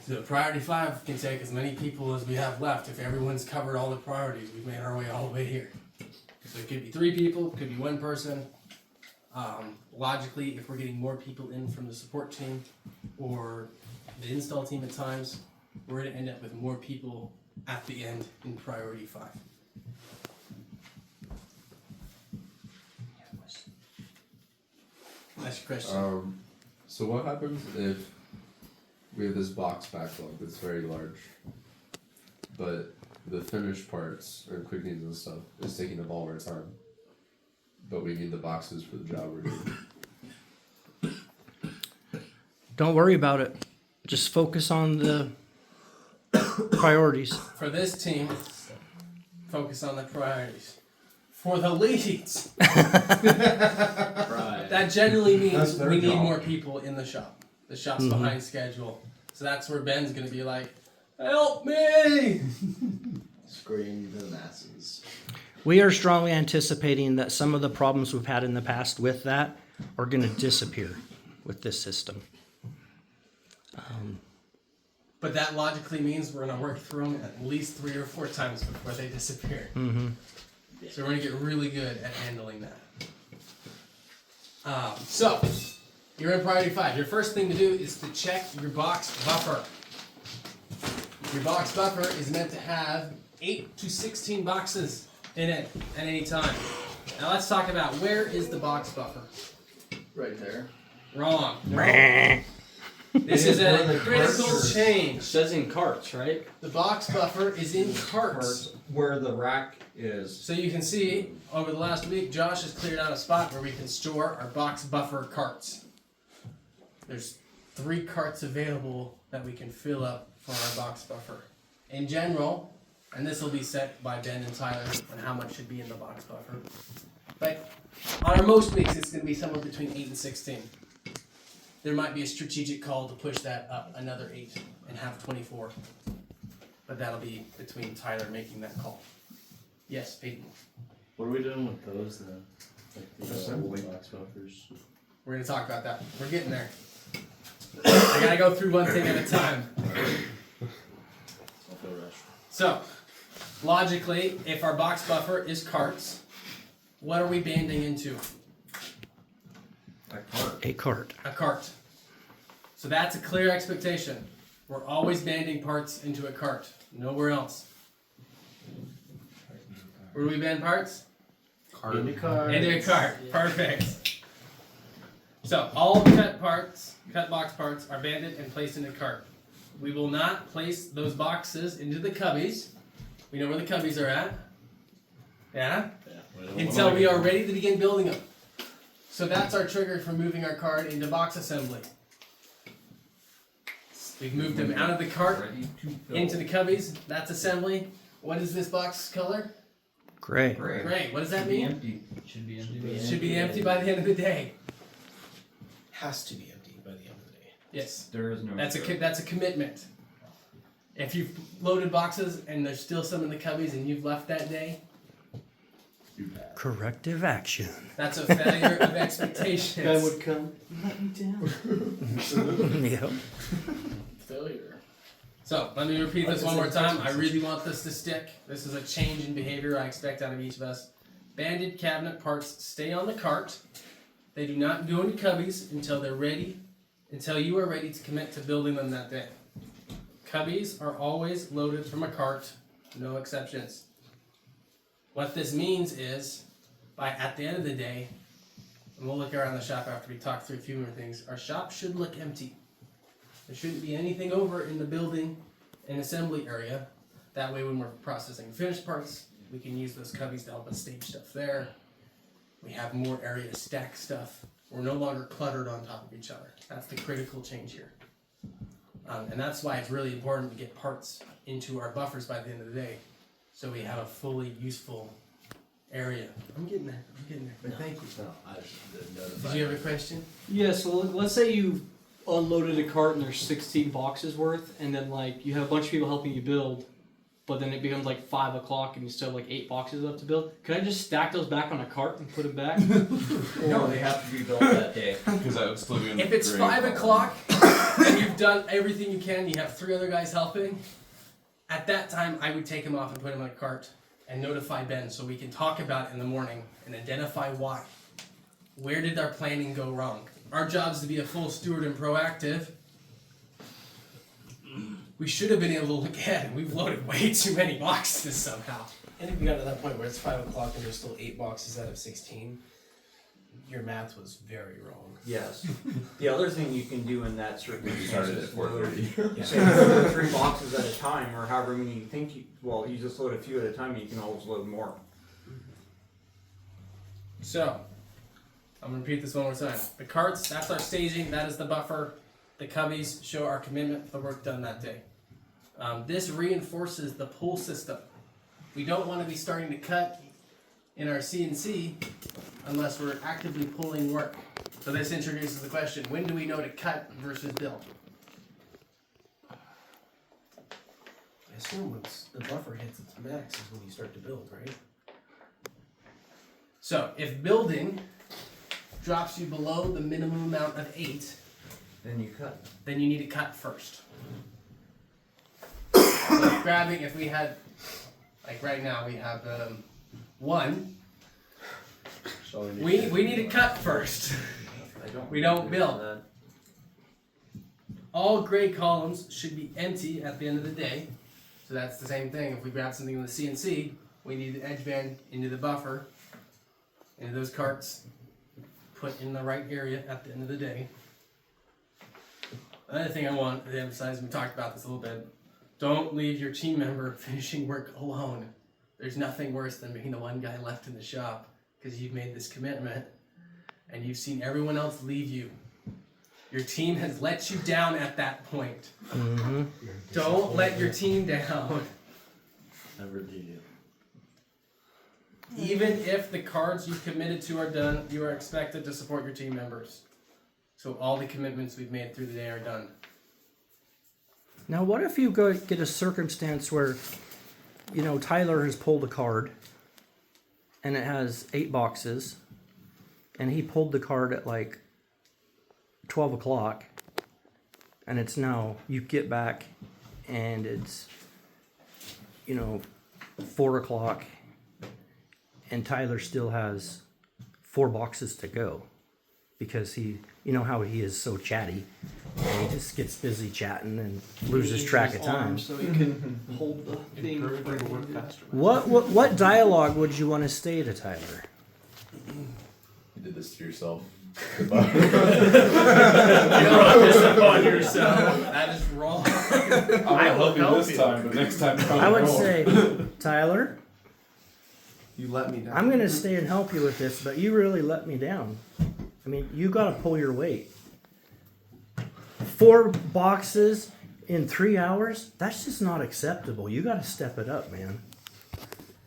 So priority 5 can take as many people as we have left. If everyone's covered all the priorities, we've made our way all the way here. So it could be 3 people, it could be 1 person. Logically, if we're getting more people in from the support team or the install team at times, we're going to end up with more people at the end in priority 5. Next question. So what happens if we have this box backlog that's very large, but the finished parts or quickies and stuff is taking up all our time, but we need the boxes for the job we're doing? Don't worry about it. Just focus on the priorities. For this team, focus on the priorities. For the leads, that generally means That's their we need job. more people in the shop. The shop's behind schedule. So that's where Ben's gonna be like, help me! Scream to the masses. We are strongly anticipating that some of the problems we've had in the past with that are going to disappear with this system. But that logically means we're gonna work through them at least 3 or 4 times before they disappear. Mm-hmm. So we're gonna get really good at handling that. So, you're in priority 5. Your first thing to do is to check your box buffer. Your box buffer is meant to have 8 to 16 boxes in it at any time. Now let's talk about where is the box buffer? Right there. Wrong. This is a critical change. It says in carts, right? The box buffer is in carts. Where the rack is. So you can see, over the last week, Josh has cleared out a spot where we can store our box buffer carts. There's 3 carts available that we can fill up for our box buffer. In general, and this will be set by Ben and Tyler on how much should be in the box buffer. But on our most weeks, it's going to be somewhere between 8 and 16. There might be a strategic call to push that up another 8 and have 24. But that'll be between Tyler making that call. Yes, Peyton. What are we doing with those then? Like the old box buffers? We're going to talk about that. We're getting there. I got to go through one thing at a time. Don't feel rushed. So, logically, if our box buffer is carts, what are we banding into? A cart. A cart. So that's a clear expectation. We're always banding parts into a cart. Nowhere else. Where do we band parts? In the car. Into a cart. Perfect. So all cut box parts are banded and placed in a cart. We will not place those boxes into the cubbies. We know where the cubbies are at. Yeah? Until we are ready to begin building them. So that's our trigger for moving our cart into box assembly. We've moved them out of the cart into the cubbies. That's assembly. What is this box color? Gray. Gray. What does that mean? Empty. Should be empty. Should be empty by the end of the day. Has to be empty by the end of the day. Yes. There is no. That's a commitment. If you've loaded boxes and there's still some in the cubbies and you've left that day, Corrective action. that's a failure of expectations. Guy would come. Let me down. Yep. Failure. So, let me repeat this one more time. I really want this to stick. This is a change in behavior I expect out of each of us. Banded cabinet parts stay on the cart. They do not go into cubbies until you are ready to commit to building them that day. Cubbies are always loaded from a cart, no exceptions. What this means is, at the end of the day, and we'll look around the shop after we talk through a few more things, our shop should look empty. There shouldn't be anything over in the building and assembly area. That way when we're processing finished parts, we can use those cubbies to help us stage stuff there. We have more area to stack stuff. We're no longer cluttered on top of each other. That's the critical change here. And that's why it's really important to get parts into our buffers by the end of the day, so we have a fully useful area. I'm getting there, but thank you. No, I didn't notify. Did you have a question? Yeah, so let's say you unloaded a cart and there's 16 boxes worth, and then like you have a bunch of people helping you build, but then it becomes like 5 o'clock and you still have like 8 boxes left to build. Could I just stack those back on a cart and put them back? No, they have to be built that day. Because that would still be in If it's grade 5 level. o'clock and you've done everything you can, you have 3 other guys helping, at that time I would take them off and put them in a cart and notify Ben so we can talk about it in the morning and identify why. Where did our planning go wrong? Our job is to be a full steward and proactive. We should have been able to look ahead, and we've loaded way too many boxes somehow. And if you got to that point where it's 5 o'clock and there's still 8 boxes out of 16, your math was very wrong. Yes. The other thing you can do in that circumstance We started at is load, 4:30. say, load 3 boxes at a time, or however many you think you. Well, you just load a few at a time. And you can always load more. So, I'm going to repeat this one more time. The carts, that's our staging, that is the buffer. The cubbies show our commitment to the work done that day. This reinforces the pull system. We don't want to be starting to cut in our CNC unless we're actively pulling work. So this introduces the question, when do we know to cut versus build? assume once the buffer hits its max is when you start to build, right? So if building drops you below the minimum amount of 8, Then you cut. then you need to cut first. So grabbing, if we had, like right now we have 1, So we need to cut first. We don't build. All gray columns should be empty at the end of the day. So that's the same thing. If we grab something in the CNC, we need the edge band into the buffer, into those carts, put in the right area at the end of the day. Another thing I want to emphasize, we talked about this a little bit, don't leave your team member finishing work alone. There's nothing worse than being the one guy left in the shop because you've made this commitment and you've seen everyone else leave you. Your team has let you down at that point. Mm-hmm. Don't let your team down. Never do you. Even if the cards you committed to are done, you are expected to support your team members. So all the commitments we've made through the day are done. Now, what if you go get a circumstance where, you know, Tyler has pulled a card and it has 8 boxes and he pulled the card at like 12 o'clock and it's now, you get back and it's, you know, 4 o'clock and Tyler still has 4 boxes to go because he, you know how he is so chatty. And he just gets busy chatting and loses track of time. So he can hold the thing. Encourage her to work faster. What dialogue would you want to say to Tyler? You did this to yourself. You brought this upon yourself. That is wrong. I will help you this time, but next time I would say, Tyler, You let me down. I'm going to stay and help you with this, but you really let me down. I mean, you got to pull your weight. 4 boxes in 3 hours? That's just not acceptable. You got to step it up, man.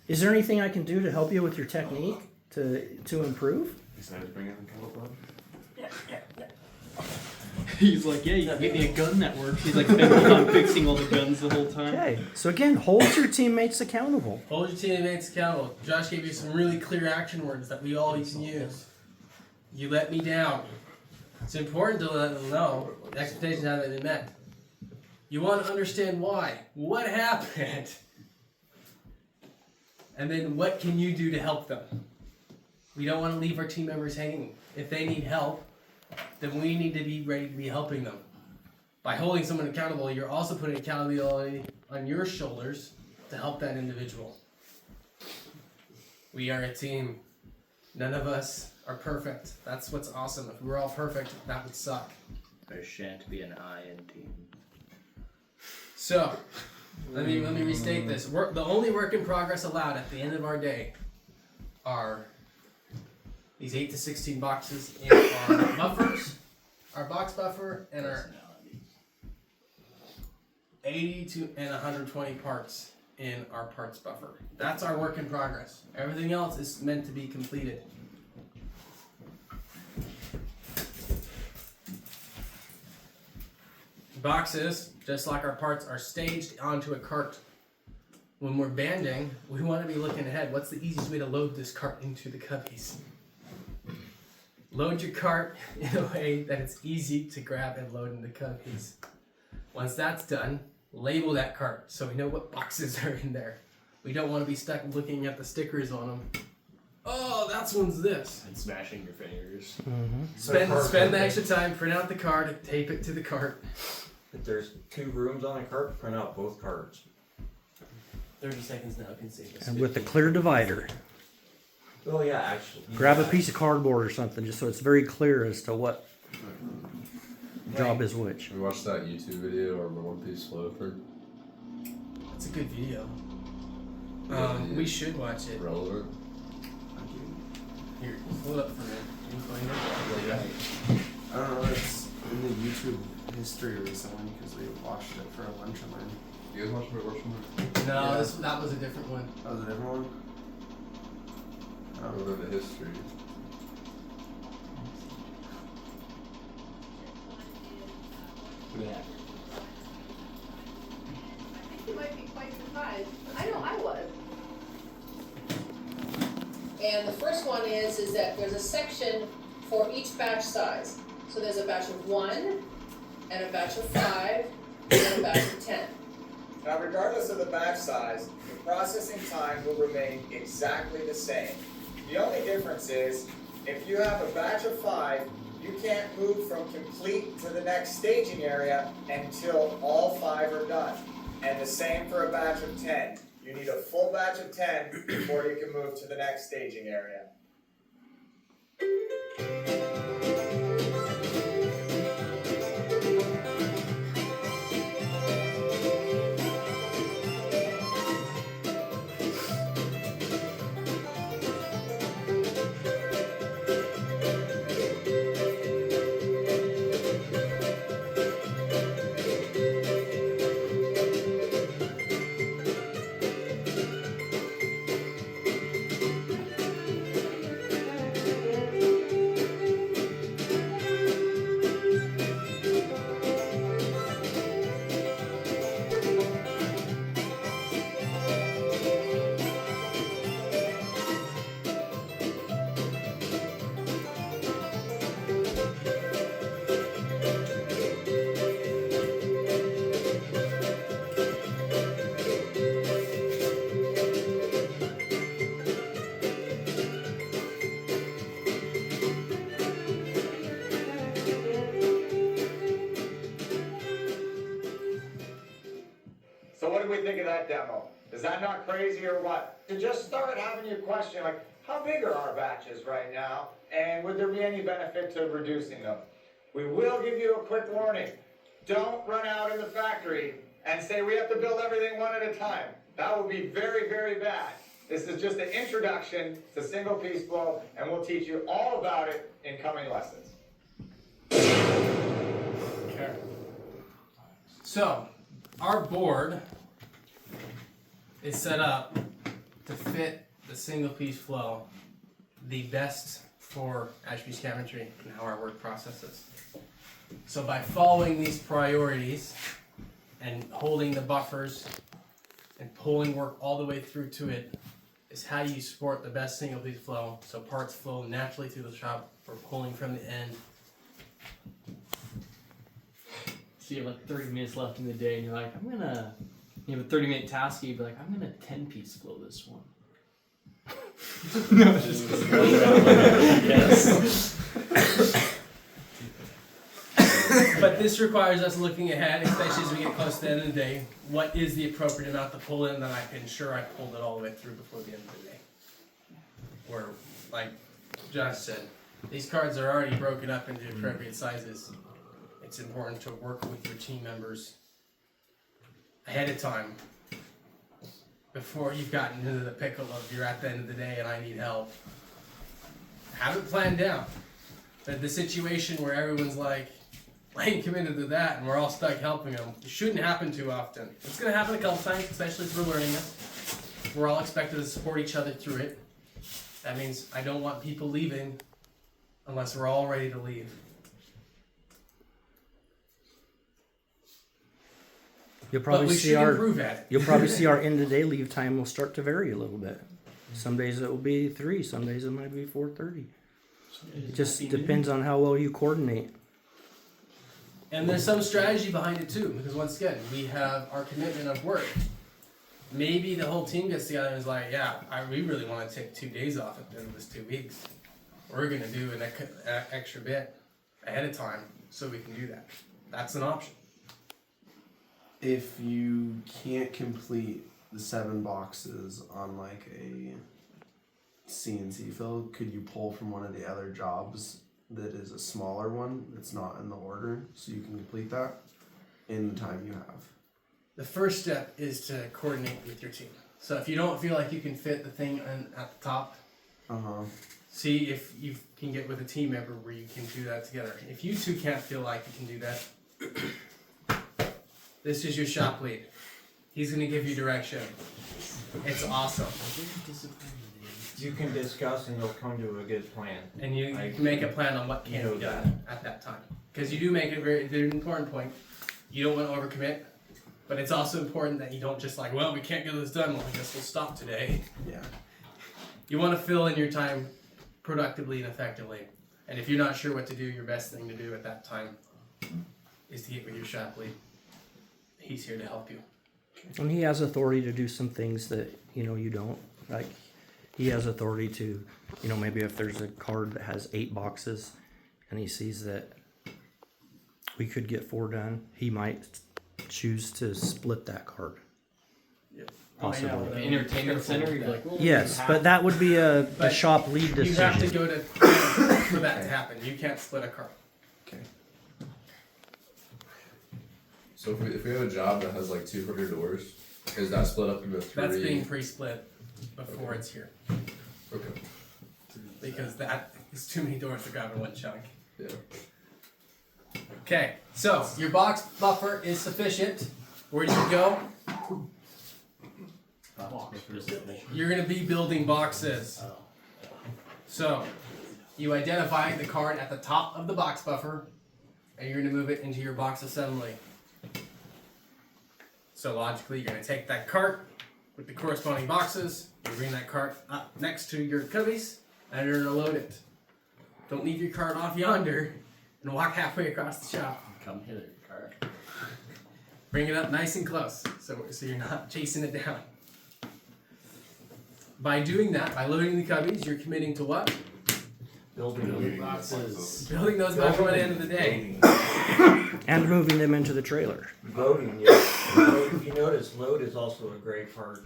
Is there anything I can do to help you with your technique to improve? Besides bringing the kettle blood? He's like, yeah, you can get me a gun that works. He's like spending time fixing all the guns the whole time. Okay, so again, hold your teammates accountable. Hold your teammates accountable. Josh gave you some really clear action words that we all can use. You let me down. It's important to let them know the expectations haven't been met. You want to understand why. What happened? And then what can you do to help them? We don't want to leave our team members hanging. If they need help, then we need to be ready to be helping them. By holding someone accountable, you're also putting accountability on your shoulders to help that individual. We are a team. None of us are perfect. That's what's awesome. If we were all perfect, that would suck. There shan't be an I in team. So, let me restate this. The only work in progress allowed at the end of our day are these 8 to 16 boxes in our buffers, our box buffer, and our 80 to and 120 parts in our parts buffer. That's our work in progress. Everything else is meant to be completed. Boxes, just like our parts, are staged onto a cart. When we're banding, we want to be looking ahead. What's the easiest way to load this cart into the cubbies? Load your cart in a way that it's easy to grab and load into cubbies. Once that's done, label that cart so we know what boxes are in there. We don't want to be stuck looking at the stickers on them. Oh, that's one's this. And smashing your fingers. Spend the extra time, print out the card, tape it to the cart. If there's 2 rooms on a cart, print out both cards. 30 seconds now can save us. And with a clear divider. Oh yeah, actually. Grab a piece of cardboard or something just so it's very clear as to what job is which. We watched that YouTube video or the One Piece flow for That's a good video. We should watch it. relevant. Here, pull it up for me. Can you find it? I don't know, it's in the YouTube history recently because we watched it for a lunch of mine. You guys watched my workshop? No, Yeah. that was a different one. That was a different one? Over the history. Yeah. I think you might be quite one is that there's a section for each batch size. So there's a batch of 1, and a batch of 5, and a batch of 10. Now, regardless of the batch size, the processing time will remain exactly the same. The only difference is, if you have a batch of 5, you can't move from complete to the next staging area until all 5 are done. And the same for a batch of 10. You need a full batch of 10 before you can move to the next staging area. So what do we think of that demo? Is that not crazy or what? To just start having you question, like, how big are our batches right now? And would there be any benefit to reducing them? We will give you a quick warning. Don't run out in the factory and say we have to build everything one at a time. That will be very, very bad. This is just an introduction to single piece flow, and we'll teach you all about it in coming lessons. Okay. So, our board is set up to fit the single piece flow the best for Ashby's cabinetry and how our work processes. So by following these priorities and holding the buffers and pulling work all the way through to it is how you support the best single piece flow, so parts flow naturally through the shop for pulling from the end. So you have like 30 minutes left in the day, and you're like, you have a 30-minute task, and you'd be like, I'm gonna 10-piece flow this one. No, it's just yes. But this requires us looking ahead, especially as we get close to the end of the day. What is the appropriate amount to pull in that I can ensure I pulled it all the way through before the end of the day? Where, like Josh said, these cards are already broken up into appropriate sizes. It's important to work with your team members ahead of time before you've gotten into the pickle of you're at the end of the day and I need help. Have it planned down. But the situation where everyone's like committed to that and we're all stuck helping them, it shouldn't happen too often. It's going to happen a couple times, especially as we're learning it. We're all expected to support each other through it. That means I don't want people leaving unless we're all ready to leave. You'll probably But we see should our improve at it. you'll probably see our end of the day leave time will start to vary a little bit. Some days it will be 3, some days it might be 4:30. It just depends on how well you coordinate. And there's some strategy behind it too, because once again, we have our commitment of work. Maybe the whole team gets together and is like, yeah, we really want to take 2 days off at the end of this 2 weeks. We're going to do an extra bit ahead of time so we can do that. That's an option. If you can't complete the 7 boxes on like a CNC fill, could you pull from one of the other jobs that is a smaller one that's not in the order so you can complete that in the time you have? The first step is to coordinate with your team. So if you don't feel like you can fit the thing at the top, see if you can get with a team member where you can do that together. If you two can't feel like you can do that, this is your shop lead. He's gonna give you direction. It's awesome. You can discuss and you'll come to a good plan. And you can make a plan on what can be done at that time. Because you do make a very important point. You don't want to overcommit, but it's also important that you don't just like, well, we can't get this done, well, I guess we'll stop today. Yeah. You want to fill in your time productively and effectively. And if you're not sure what to do, your best thing to do at that time is to get with your shop lead. He's here to help you. And he has authority to do some things that, you don't. Like, he has authority to, maybe if there's a card that has 8 boxes and he sees that we could get 4 done, he might choose to split that card. Possibly. Like an entertainment center, you'd be like, well, Yes, but that would be a shop lead decision. You have to go to for that to happen. You can't split a card. Okay. So if we have a job that has like 200 doors, is that split up into 3? That's being pre-split before it's here. Okay. Because that is too many doors to grab in one chunk. Yeah. Okay, so your box buffer is sufficient. Where do you go? You're going to be building boxes. So you identify the card at the top of the box buffer, and you're going to move it into your box assembly. So logically, you're going to take that cart with the corresponding boxes, you bring that cart up next to your cubbies, and you're going to load it. Don't leave your cart off yonder and walk halfway across the shop. Come hither, cart. Bring it up nice and close, so you're not chasing it down. By doing that, by loading the cubbies, you're committing to what? Building boxes. Building those before the end of the day. And moving them into the trailer. Voting, if you notice, load is also a great part.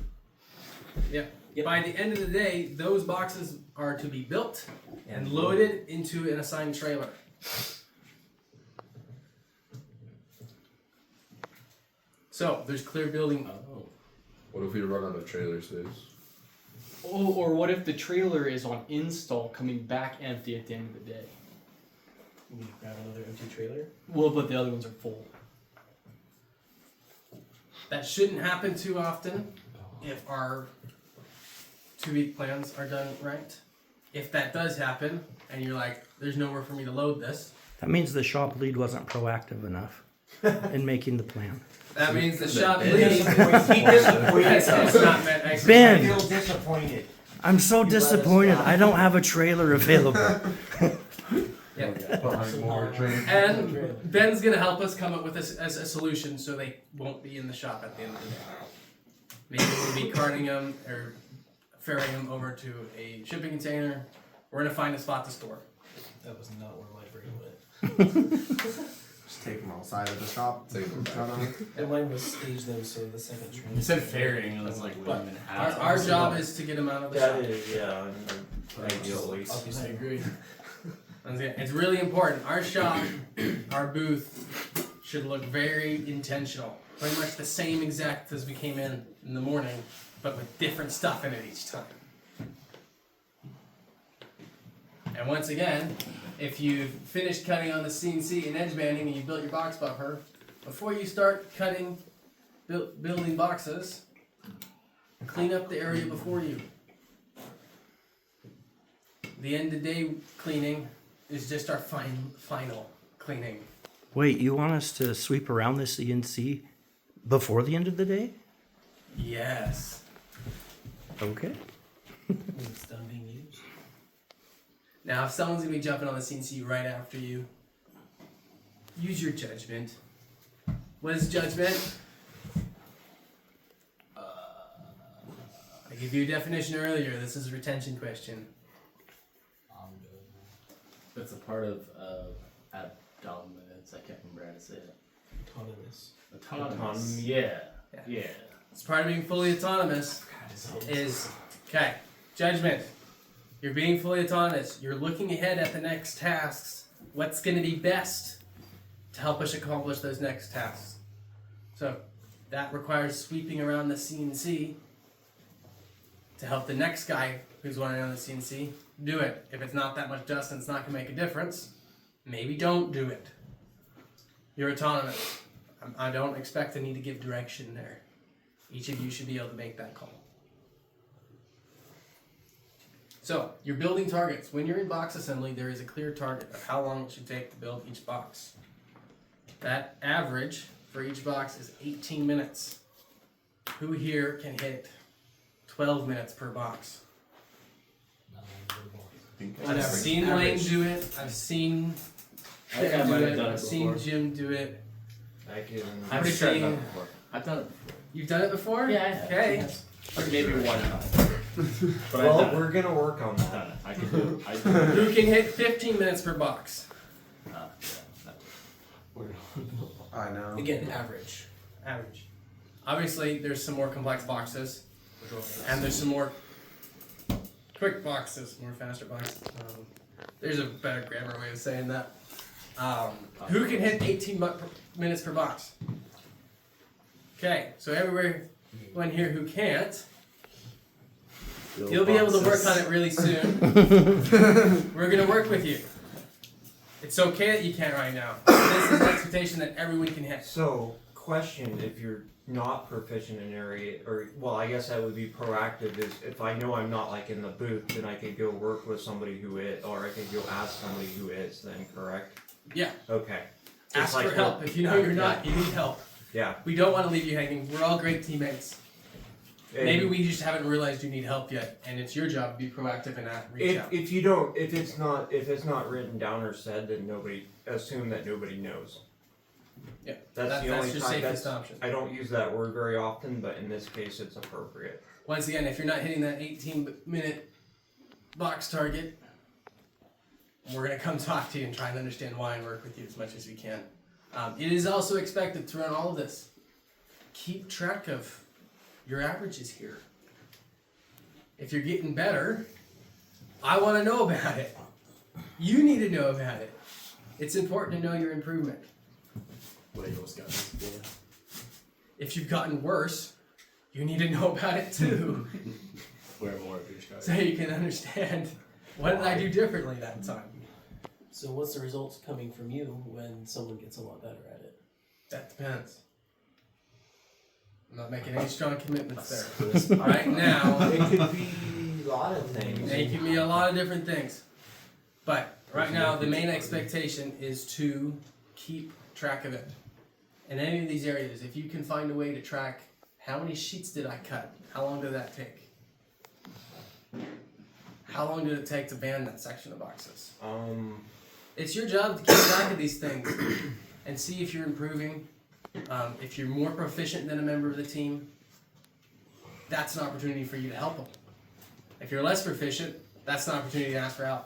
Yeah. By the end of the day, those boxes are to be built and loaded into an assigned trailer. So there's clear building. What if we run out of trailer space? Oh, or what if the trailer is on install coming back empty at the end of the day? You need to grab another empty trailer? Well, but the other ones are full. That shouldn't happen too often if our 2-week plans are done right. If that does happen, and you're like, there's nowhere for me to load this. That means the shop lead wasn't proactive enough in making the plan. That means the shop lead. Ben, I feel disappointed. I'm so disappointed. I don't have a trailer available. Yeah. And Ben's gonna help us come up with this as a solution so they won't be in the shop at the end of the day. Maybe we'll be carting them or ferrying them over to a shipping container. We're gonna find a spot to store. That was not where my brain went. Just take them outside of the shop. Take them back. And mine was staged though, so the second train. You said ferrying, and I was like, wait a But minute. our job is to get them out of the shop. That is, yeah, ideally. Obviously agree. It's really important. Our shop, our booth, should look very intentional. Pretty much the same exact as we came in the morning, but with different stuff in it each time. And once again, if you've finished cutting on the CNC and edge banding and you built your box buffer, before you start cutting, building boxes, clean up the area before you. The end of day cleaning is just our final cleaning. Wait, you want us to sweep around the CNC before the end of the day? Yes. Okay. It's done being used. Now, if someone's gonna be jumping on the CNC right after you, use your judgment. What is judgment? I gave you a definition earlier. This is a retention question. That's a part of abdominus. I can't remember how to say it. Autonomous. Autonomous. Yeah. It's part of being fully autonomous. Okay, judgment. You're being fully autonomous. You're looking ahead at the next tasks. What's going to be best to help us accomplish those next tasks? So that requires sweeping around the CNC to help the next guy who's running on the CNC do it. If it's not that much dust and it's not going to make a difference, maybe don't do it. You're autonomous. I don't expect to need to give direction there. Each of you should be able to make that call. So, you're building targets. When you're in box assembly, there is a clear target of how long it should take to build each box. That average for each box is 18 minutes. Who here can hit 12 minutes per box? I've seen Lane do it. I've seen I think I Tim might do have it. done it I've seen before. Jim do it. I can. I've pretty sure I've done seen. it before. I've done it before. You've done it before? Yeah, I have. Okay. Yes. Like maybe one time. But I've Well, done it. we're gonna work on I've that. done it. I can do it. I do Who can hit 15 minutes per box? I know. Again, average. Average. Obviously, there's some more complex boxes, and there's some more quick boxes, more faster boxes. There's a better grammar way of saying that. Who can hit 18 minutes per box? Okay, so everyone here who can't, you'll be able to work on it really soon. We're gonna work with you. It's okay that you can't right now. This is an expectation that everyone can hit. So, question: if you're not proficient in area, or well, I guess that would be proactive. Is if I know I'm not like in the booth, then I could go work with somebody who is, or I could go ask somebody who is. Then correct? Yeah. Okay. Ask It's for help. If you know you're not, you need help. Yeah. We don't want to leave you hanging. We're all great teammates. And Maybe we just haven't realized you need help yet, and it's your job to be proactive and reach out. If you don't, if it's not written down or said, then nobody assume that nobody knows. Yeah. That's the only your time. safest option. I don't use that word very often, but in this case, it's appropriate. Once again, if you're not hitting that 18-minute box target, we're going to come talk to you and try and understand why and work with you as much as we can. It is also expected to run all of this. Keep track of your averages here. If you're getting better, I want to know about it. You need to know about it. It's important to know your improvement. If you've gotten worse, you need to know about it too. Wear more of your stripes. So you can understand, what did I do differently that time? So what's the results coming from you when someone gets a lot better at it? That depends. I'm not making any strong commitments there. Right now, It could be a lot of things. it can be a lot of different things. But right now, the main expectation is to keep track of it. In any of these areas, if you can find a way to track how many sheets did I cut, how long did that take? How long did it take to band that section of boxes? It's your job to keep track of these things and see if you're improving. If you're more proficient than a member of the team, that's an opportunity for you to help them. If you're less proficient, that's an opportunity to ask for help.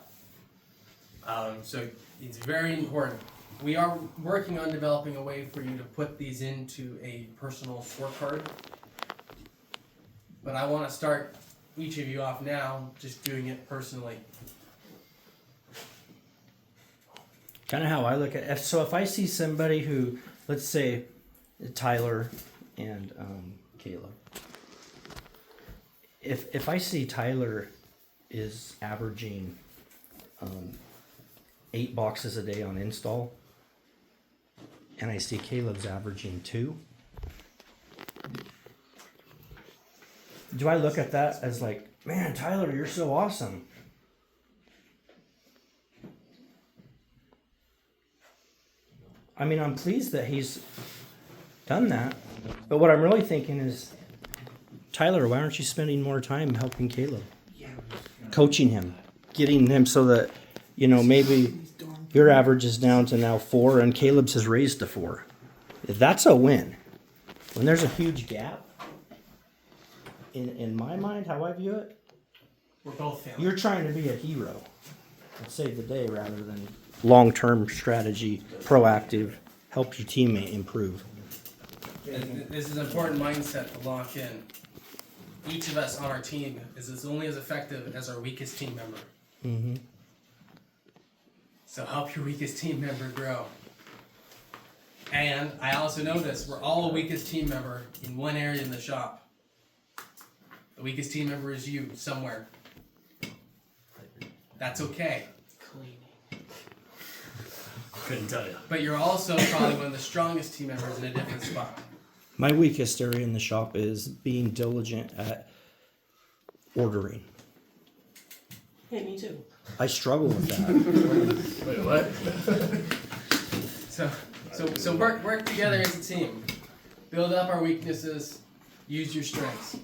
So it's very important. We are working on developing a way for you to put these into a personal scorecard. But I want to start each of you off now just doing it personally. Kind of how I look at it. So if I see somebody who, let's say, Tyler and Caleb. If I see Tyler is averaging 8 boxes a day on install, and I see Caleb's averaging 2, do I look at that as like, man, Tyler, you're so awesome? I mean, I'm pleased that he's done that, but what I'm really thinking is, Tyler, why aren't you spending more time helping Caleb? Coaching him, getting him so that, you know, maybe your average is down to now 4 and Caleb's has raised to 4. That's a win. When there's a huge gap, in my mind, how I view it, We're both family. you're trying to be a hero and save the day rather than long-term strategy, proactive, help your teammate improve. And this is an important mindset to lock in. Each of us on our team is only as effective as our weakest team member. Mm-hmm. So help your weakest team member grow. And I also know this, we're all a weakest team member in one area in the shop. The weakest team member is you, somewhere. That's okay. Couldn't tell you. But you're also probably one of the strongest team members in a different spot. My weakest area in the shop is being diligent at ordering. Hey, me too. I struggle with that. Wait, what? So work together as a team. Build up our weaknesses. Use your strengths.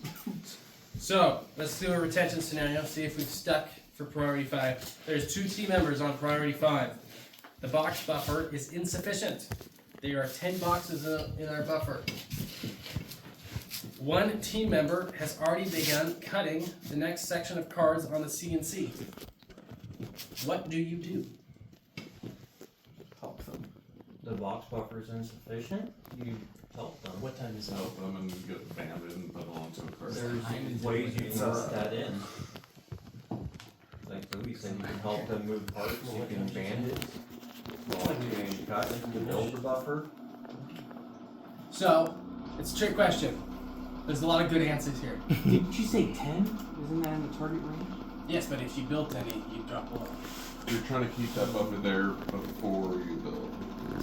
So let's do a retention scenario. See if we've stuck for priority 5. There's 2 team members on priority 5. The box buffer is insufficient. There are 10 boxes in our buffer. 1 team member has already begun cutting the next section of cards on the CNC. What do you do? Help them. The box buffer is insufficient. You help them. What time is it? Help them and get banded and put it onto a card. There's ways you can work that in. Like Louis said, you can help them move parts. You can band it. You can cut. You can build the buffer. So, it's a trick question. There's a lot of good answers here. Didn't you say 10? Isn't that in the target range? Yes, but if you built any, you'd drop below. You're trying to keep that buffer there before you build.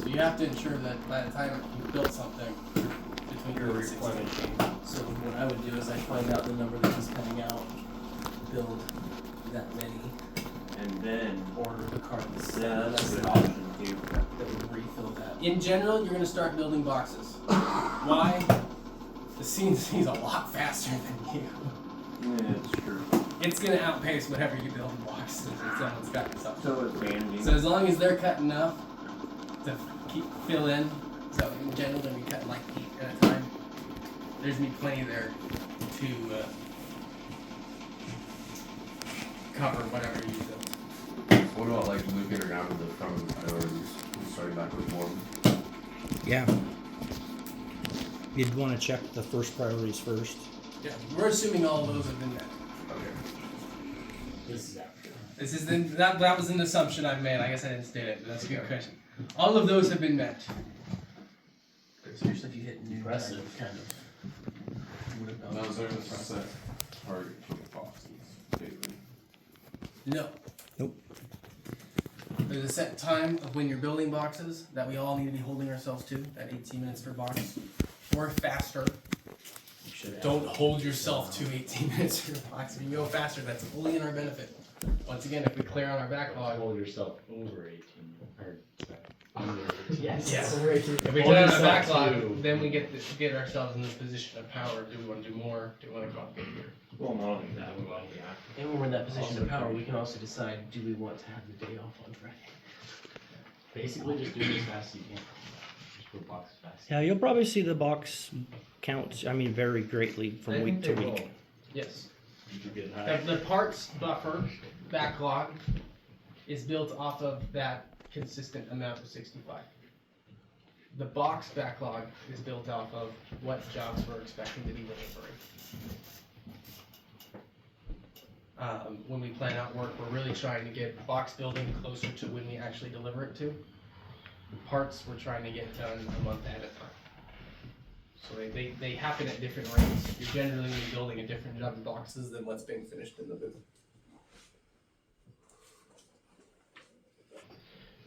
So you have to ensure that by the time you build something, between You're 2 and 16. replenishing. So what I would do is I find out the number that he's cutting out, build that many, And then order the card that's that's an an option option too. that would refill that. In general, you're going to start building boxes. Why? The CNC is a lot faster than you. Yeah, it's true. It's going to outpace whatever you build in boxes if someone's got something. So is banding. So as long as they're cutting enough to fill in, so in general, then we cut like 8 at a time. There's me plenty there to cover whatever you build. What about like looping around to the front of the priorities and starting back with 1? Yeah. You'd want to check the first priorities first. Yeah, we're assuming all of those have been met. This is after. This is that was an assumption I made. I guess I didn't state it, but that's a good question. All of those have been met. Especially if you hit new Impressive. kind of would have known. Now, is there a set target for the boxes daily? No. Nope. There's a set time of when you're building boxes that we all need to be holding ourselves to, at 18 minutes per box, or faster. Don't hold yourself to 18 minutes per box. If you go faster, that's only in our benefit. Once again, if we clear on our backlog, Hold yourself over 18. Or, sorry, under 18. Yes. If if we clear on our backlog, then we get ourselves in this position of power. Do we want to do more? Do we want to go up bigger? Well, not only that, we want And when we're in that position of power, we can also decide, do we want to have the day off on Friday? Basically, just do it as fast as you can. Just put boxes fast. Yeah, you'll probably see the box counts, vary greatly from week to week. Yes. Did you get high? The parts buffer backlog is built off of that consistent amount of 65. The box backlog is built off of what jobs we're expecting to be delivering. When we plan out work, we're really trying to get box building closer to when we actually deliver it to. Parts we're trying to get done a month ahead of time. So they happen at different rates. You're generally building a different job of boxes than what's being finished in the booth.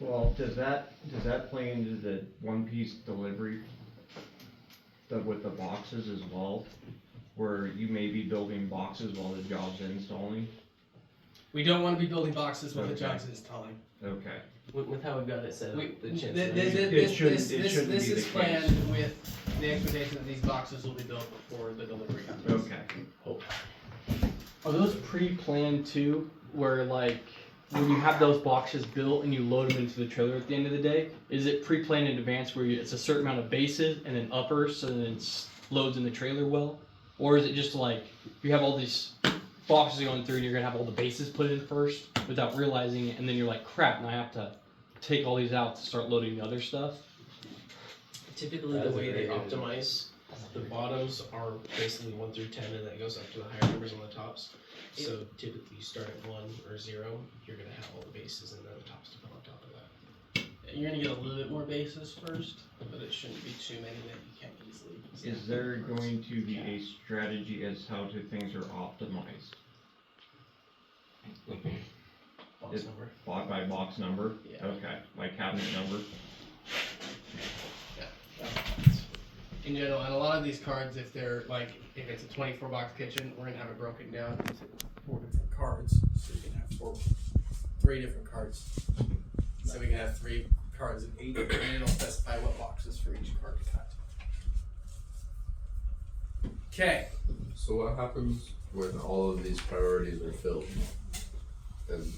Well, does that play into the one-piece delivery with the boxes as well, where you may be building boxes while the job's installing? We don't want to be building boxes while the Okay. job's installing. Okay. With how we've got it set up, the chance It shouldn't This be is the planned case. with the expectation that these boxes will be built before the delivery happens. Okay. Are those pre-planned too, where like when you have those boxes built and you load them into the trailer at the end of the day, is it pre-planned in advance where it's a certain amount of bases and then uppers so then it loads in the trailer well? Or is it just like you have all these boxes going through and you're gonna have all the bases put in first without realizing it, and then you're like, crap, now I have to take all these out to start loading the other stuff? Typically, the way they optimize, the bottoms are basically 1 through 10, and then it goes up to the higher numbers on the tops. So typically, you start at 1 or 0, you're gonna have all the bases and then the tops to come on top of that. You're gonna get a little bit more bases first, but it shouldn't be too many that you can't easily. Is there going to be a strategy as how to things are optimized? Box number. By box number? Yeah. Okay, like cabinet number? In general, and a lot of these cards, if it's a 24 box kitchen, we're gonna have it broken down into 4 different cards. So you can have 3 different cards. So we can have 3 cards of 8, and it'll specify what boxes for each card to cut. Okay. So what happens when all of these priorities are filled? and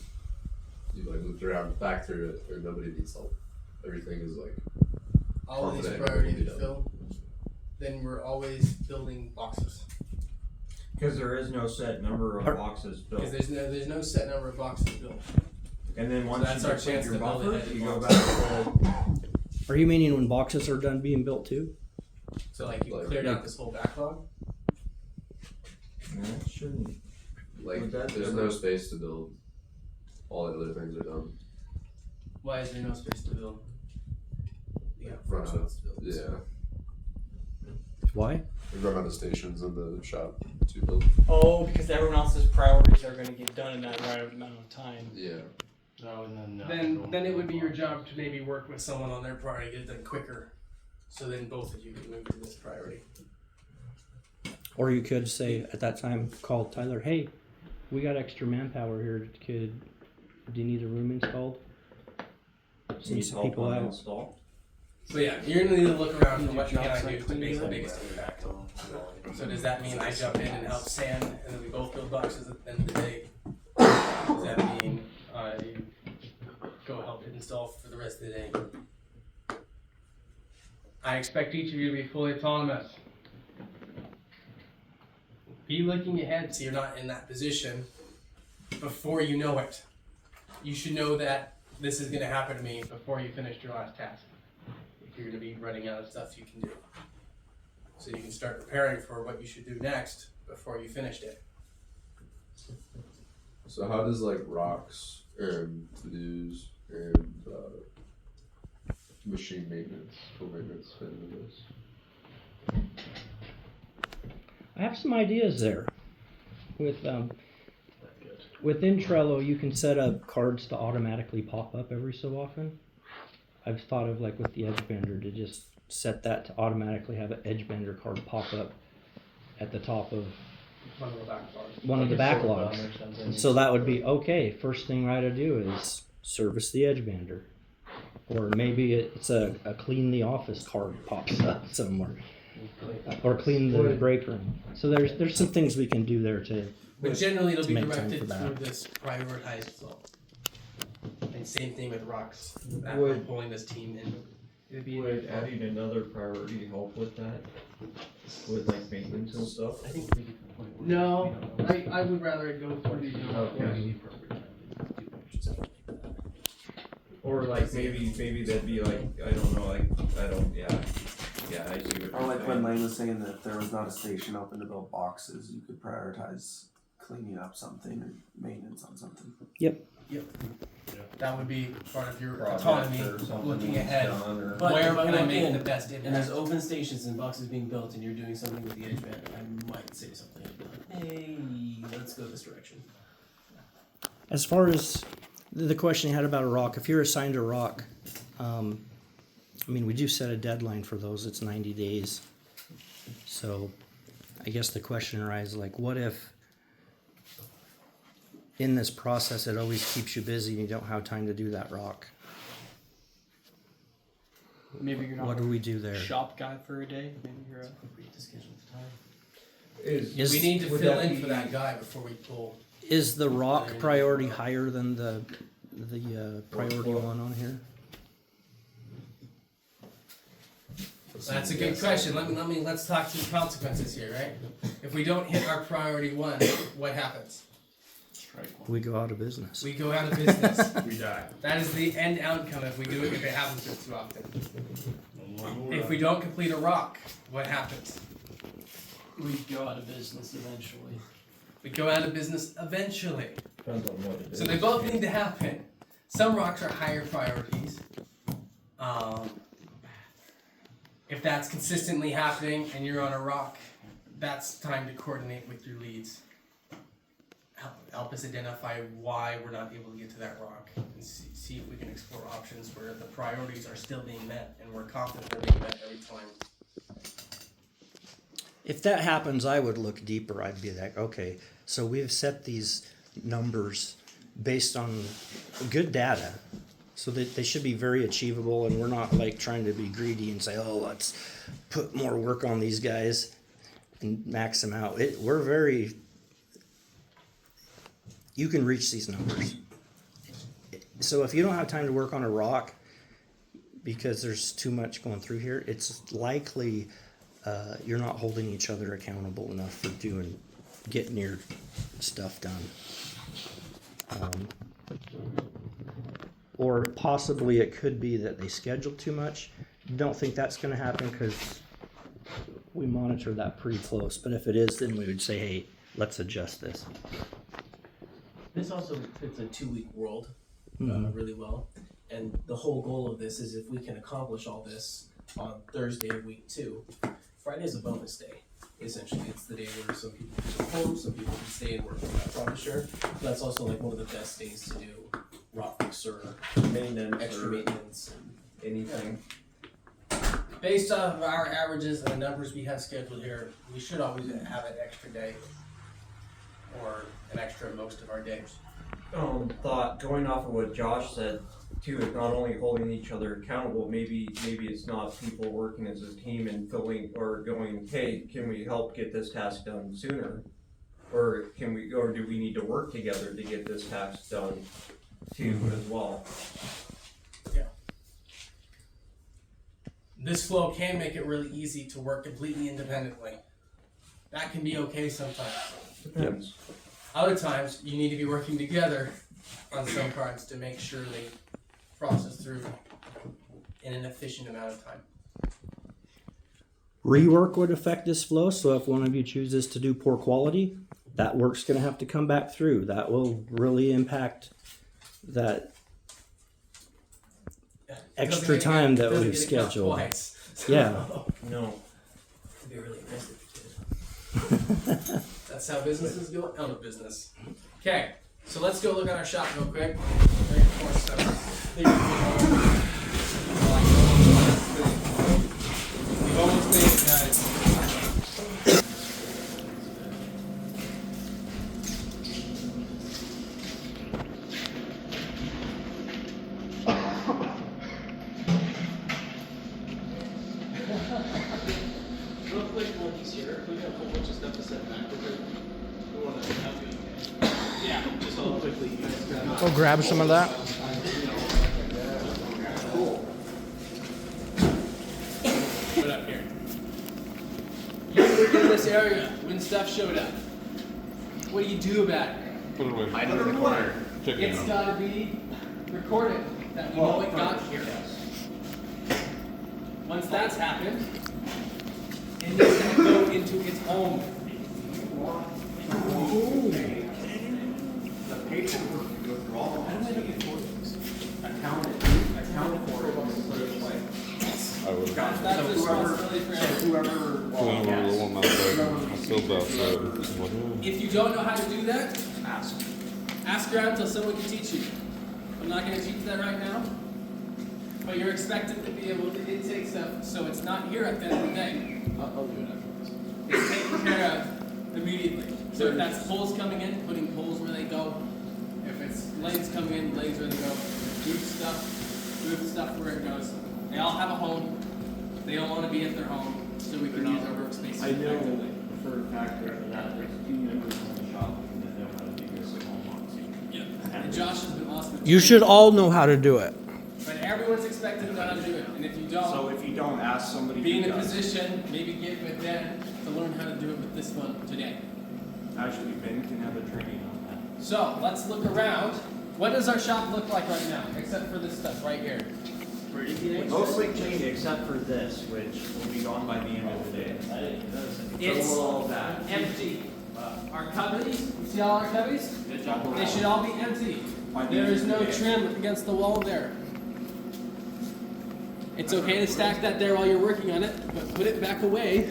you like looked around back through it, and nobody needs help. Everything is like All of these confident priority everything to will be done. fill, then we're always building boxes. Because there is no set number of boxes Because built. there's no set number of boxes built. And then once that's you our complete chance your to build buffer, ahead of you go boxes. back to Are you meaning when boxes are done being built too? So like you Like, cleared out like- this whole backlog. that shouldn't. Like Would that there's ever- no space to build. All the other things are done. Why is there no space to build? You got Run four out. spots to build. Yeah, Why? we run out of stations in the shop to build. Oh, because everyone else's priorities are going to get done in that right amount of time. Yeah. Oh, and Then it would be your job to maybe work with someone on their priority, get it done quicker. So then both of you can move to this priority. Or you could say at that time, call Tyler, hey, we got extra manpower here. Do you need a room installed? Send Need some help people on out. install. So yeah, you're gonna need to look around for what can I do to make the biggest impact. So does that mean I jump in and help Sam, and then we both build boxes at the end of the day? Does that mean I go help install for the rest of the day? I expect each of you to be fully autonomous. Be looking ahead so you're not in that position before you know it. You should know that this is gonna happen to me before you finish your last task. If you're gonna be running out of stuff you can do. So you can start preparing for what you should do next before you finished it. So how does like rocks and to-dos and machine maintenance, tool maintenance fit into this? I have some ideas there. Within Trello, you can set up cards to automatically pop up every so often. I've thought of like with the edge bender to just set that to automatically have an edge bender card pop up at the top of One of the backlogs. one of the backlogs. And so that would be okay. First thing I to do is service the edge bender, or maybe it's a clean the office card pops up somewhere, or clean the break room. So there's some things we can do there to. But generally it'll to be make time directed for that. through this prioritized flow. And same thing with rocks. That Would- we're pulling this team in. It'd be Would adding another priority help with that? With like maintenance and stuff? I think we get the point. No, I would rather go through the Okay. Or like maybe that'd be like, I don't know, like, yeah, I see what Or you're like when saying. Lane was saying that if there was not a station open to build boxes, you could prioritize cleaning up something or maintenance on something. Yep. That would be part of your Project autonomy, or something looking that's ahead. done or- But Where but can I make again, the best and there's impact? open stations and boxes being built, and you're doing something with the edge band. I might say something like, hey, let's go this direction. As far as the question you had about a rock, if you're assigned a rock, I mean, we do set a deadline for those. It's 90 days. So I guess the question arises, like, what if in this process it always keeps you busy and you don't have time to do that rock? Maybe you're not What a do we do there? shop guy for a day. Maybe you're a. We have to schedule the time. Is- We need to would fill that in be- for that guy before we pull. Is the rock priority higher than the priority one on here? That's a good question. Let's talk through consequences here, right? If we don't hit our priority one, what happens? We go out of business. We go out of business. We die. That is the end outcome if it happens too often. If we don't complete a rock, what happens? We go out of business eventually. We go out of business eventually. Depends on what it is. So they both need to happen. Some rocks are higher priorities. If that's consistently happening and you're on a rock, that's time to coordinate with your leads. Help us identify why we're not able to get to that rock, and see if we can explore options where the priorities are still being met and we're confident they're being met every time. If that happens, I would look deeper. I'd be like, okay, so we've set these numbers based on good data, so that they should be very achievable, and we're not like trying to be greedy and say, oh, let's put more work on these guys and max them out. We're very, you can reach these numbers. So if you don't have time to work on a rock because there's too much going through here, it's likely you're not holding each other accountable enough for getting your stuff done. Or possibly it could be that they scheduled too much. Don't think that's going to happen because we monitor that pretty close. But if it is, then we would say, hey, let's adjust this. This also fits a 2-week world really well. And the whole goal of this is if we can accomplish all this on Thursday of week 2, Friday is a bonus day. Essentially, it's the day where some people can go home, some people can stay and work on that Frobisher. That's also like one of the best days to do rock mixer, extra maintenance, and anything. Based off of our averages and the numbers we have scheduled here, we should always have an extra day or an extra most of our days. Thought going off of what Josh said too, is not only holding each other accountable, maybe it's not people working as a team and filling or going, hey, can we help get this task done sooner? Or do we need to work together to get this task done too as well? Yeah. This flow can make it really easy to work completely independently. That can be okay sometimes. Depends. Other times, you need to be working together on some cards to make sure they process through in an efficient amount of time. Rework would affect this flow, so if one of you chooses to do poor quality, that work's going to have to come back through. That will really impact that extra time that we've scheduled. Yeah. No. It'd be really nice if you did. That's how businesses go out of business. Okay, so let's go look at our shop real quick. More stuff. We've almost made it, guys. Real quick, while he's here, we got a whole bunch of stuff to set back with it. We want to have you. Yeah, just real quickly. You guys grab Go grab some of that. Cool. Put up here. You work in this area when stuff showed up. What do you do about it? Put it away. Hide it in the corner. It's got to be recorded that we know it got here. Once that's happened, it needs to go into its home. The paperwork go through all How do I make it for those? accounted for it in the first place. I would. That's the responsibility for everyone. If you don't know how to do that, ask around until someone can teach you. I'm not going to teach that right now, but you're expected to be able to intake stuff so it's not here at the end of the day. I'll do it after this. It's taken care of immediately. So if that's poles coming in, putting poles where they go. If it's legs coming in, legs where they go. Booth stuff where it goes. They all have a home. They don't want to be at their home, so we can use our workspace I know effectively. for a fact that there's 2 members in the shop that know how to do this at home. Yeah. And Josh has been awesome. You should all know how to do it. But everyone's expected to know how to do it. And if you don't, So if you don't ask somebody, be in who a does. position, maybe get with them to learn how to do it with this one today. Actually, Ben can have a training on that. So let's look around. What does our shop look like right now, except for this stuff right here? Mostly clean except for this, which will be gone by the end of the day. It's all that. empty. Our cubbies, you see all our cubbies? They should all be empty. There is no trim against the wall there. It's okay to stack that there while you're working on it, but put it back away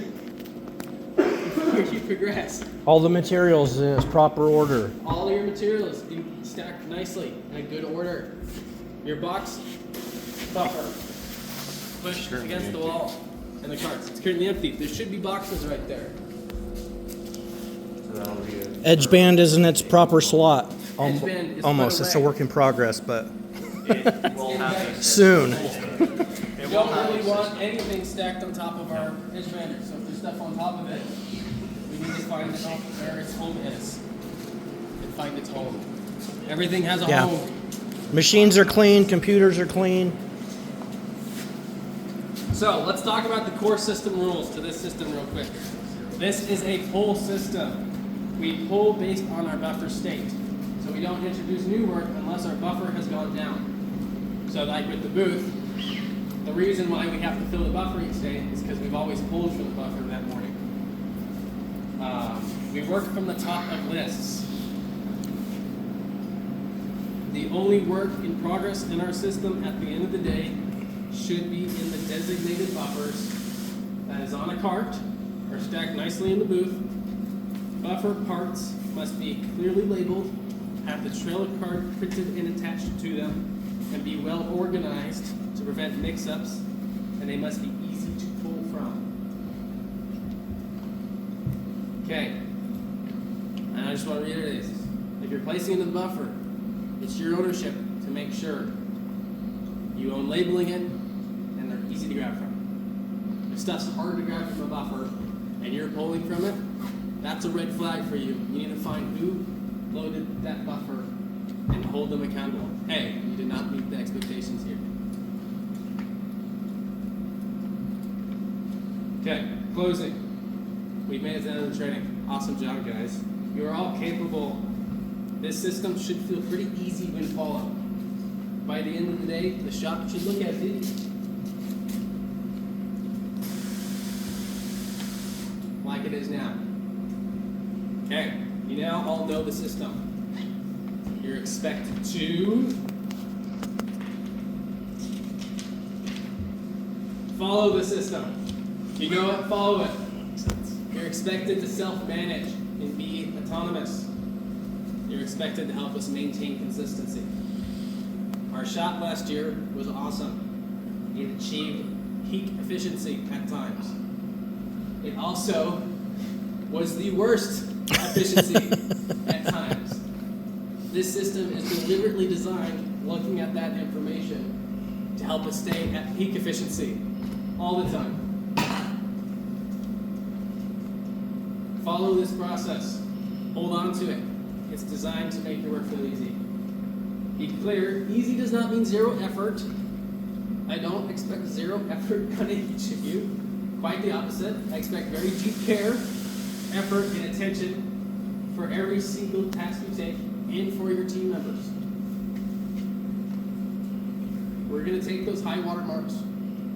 before you progress. All the materials in its proper order. All your materials stacked nicely in a good order. Your box buffer pushed against the wall and the carts. It's currently empty. There should be boxes right there. So that'll be a Edge band is in its proper slot. Edge band is Almost. put It's a away. work in progress, but it will happen. soon. You don't really want anything stacked on top of our edge bander. So if there's stuff on top of it, we need to find it off where its home is and find its home. Everything has a Yeah. home. Machines are clean, computers are clean. So let's talk about the core system rules to this system real quick. This is a pull system. We pull based on our buffer state. So we don't introduce new work unless our buffer has gone down. So like with the booth, the reason why we have to fill the buffer each day is because we've always pulled from the buffer that morning. We work from the top of lists. The only work in progress in our system at the end of the day should be in the designated buffers that is on a cart or stacked nicely in the booth. Buffer parts must be clearly labeled, have the trailer card printed and attached to them, and be well organized to prevent mix-ups, and they must be easy to pull from. Okay, and I just want to reiterate this. If you're placing it in the buffer, it's your ownership to make sure you own labeling it and they're easy to grab from. If stuff's hard to grab from a buffer and you're pulling from it, that's a red flag for you. You need to find who loaded that buffer and hold them accountable. Hey, you did not meet the expectations here. Okay, closing. We've made it to the end of the training. Awesome job, guys. You are all capable. This system should feel pretty easy when followed. By the end of the day, the shop should look at these like it is now. Okay, you now all know the system. You're expected to follow the system. You know it, follow it. You're expected to self-manage and be autonomous. You're expected to help us maintain consistency. Our shop last year was awesome. It achieved peak efficiency at times. It also was the worst efficiency at times. This system is deliberately designed looking at that information to help us stay at peak efficiency all the time. Follow this process. Hold on to it. It's designed to make your work feel easy. Be clear, easy does not mean zero effort. I don't expect zero effort out of each of you. Quite the opposite. I expect very deep care, effort, and attention for every single task you take and for your team members. We're going to take those high water marks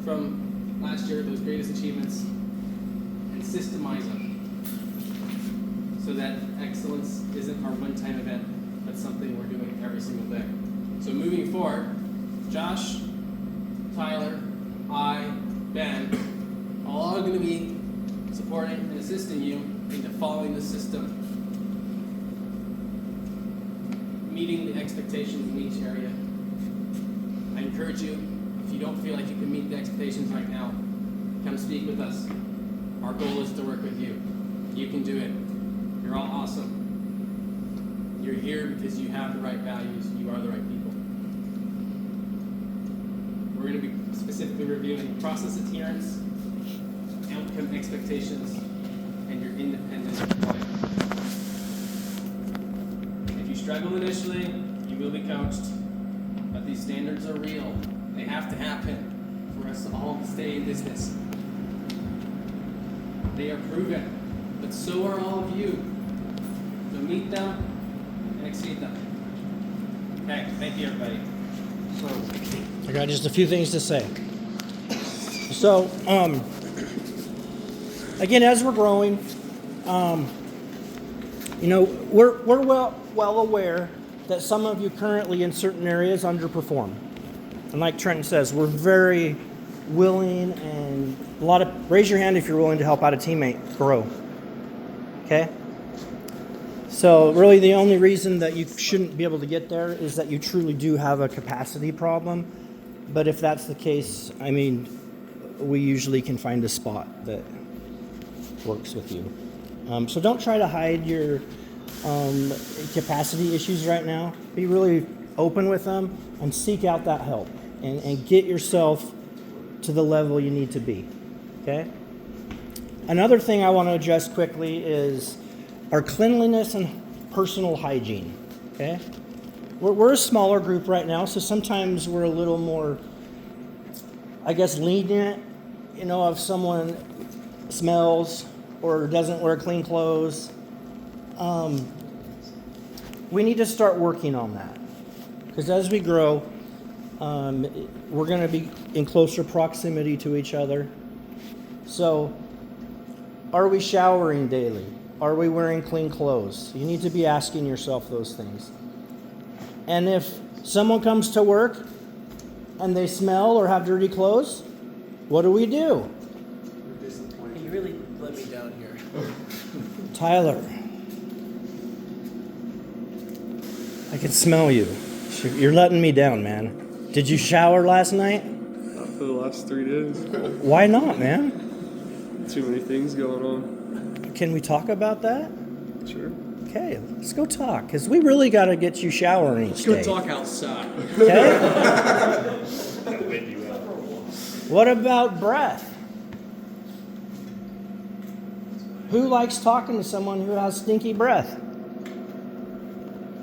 from last year, those greatest achievements, and systemize them so that excellence isn't our one-time event, but something we're doing every single day. So moving forward, Josh, Tyler, I, Ben, all are going to be supporting and assisting you into following the system, meeting the expectations in each area. I encourage you, if you don't feel like you can meet the expectations right now, come speak with us. Our goal is to work with you. You can do it. You're all awesome. You're here because you have the right values. You are the right people. We're going to be specifically reviewing process adherence, outcome expectations, and your independent deployment. If you struggle initially, you will be coached, but these standards are real. They have to happen for us all to stay in business. They are proven, but so are all of you. So meet them and exceed them. Okay, thank you everybody. I got just a few things to say. So, again, as we're growing, we're well aware that some of you currently in certain areas underperform. And like Trenton says, we're very willing and raise your hand if you're willing to help out a teammate grow. Okay? So really the only reason that you shouldn't be able to get there is that you truly do have a capacity problem. But if that's the case, I mean, we usually can find a spot that works with you. So don't try to hide your capacity issues right now. Be really open with them and seek out that help and get yourself to the level you need to be, okay? Another thing I want to address quickly is our cleanliness and personal hygiene, okay? we're a smaller group right now, so sometimes we're a little more, I guess, lenient. You know, if someone smells or doesn't wear clean clothes, we need to start working on that. Because as we grow, we're going to be in closer proximity to each other. So, are we showering daily? Are we wearing clean clothes? You need to be asking yourself those things. And if someone comes to work and they smell or have dirty clothes, what do we do? You really let me down here. Tyler, I can smell you. You're letting me down, man. Did you shower last night? Not for the last 3 days. Why not, man? Too many things going on. Can we talk about that? Sure. Okay, let's go talk, because we really got to get you showering each Let's day. go talk outside. Okay? What about breath? Who likes talking to someone who has stinky breath?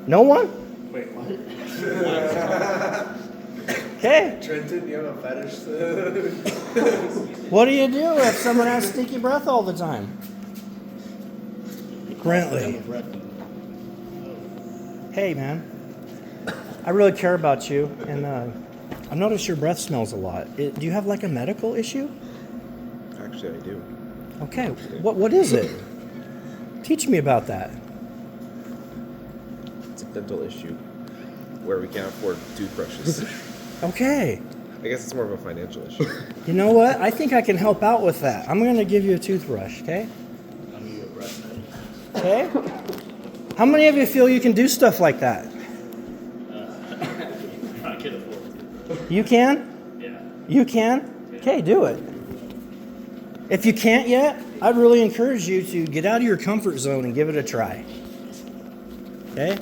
No one? Wait, what? Okay. Trenton, you have a fetish? What do you do if someone has stinky breath all the time? Grantley. Hey, man. I really care about you, and I've noticed your breath smells a lot. Do you have like a medical issue? Actually, I do. Okay. What is it? Teach me about that. It's a dental issue where we can't afford toothbrushes. Okay. I guess it's more of a financial issue. You know what? I think I can help out with that. I'm going to give you a toothbrush, okay? I'll give you a breath mint. Okay? How many of you feel you can do stuff like that? I can afford it. You can? Yeah. You can? Okay, do it. If you can't yet, I'd really encourage you to get out of your comfort zone and give it a try. Okay?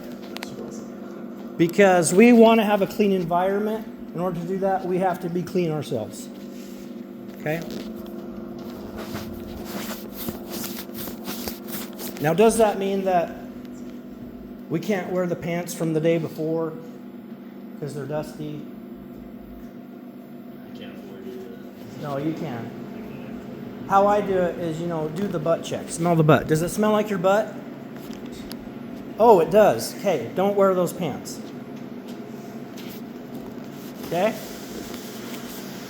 Because we want to have a clean environment. In order to do that, we have to be clean ourselves. Okay? Now, does that mean that we can't wear the pants from the day before because they're dusty? I can't afford it. No, you can. How I do it is, do the butt check. Smell the butt. Does it smell like your butt? Oh, it does. Okay, don't wear those pants. Okay?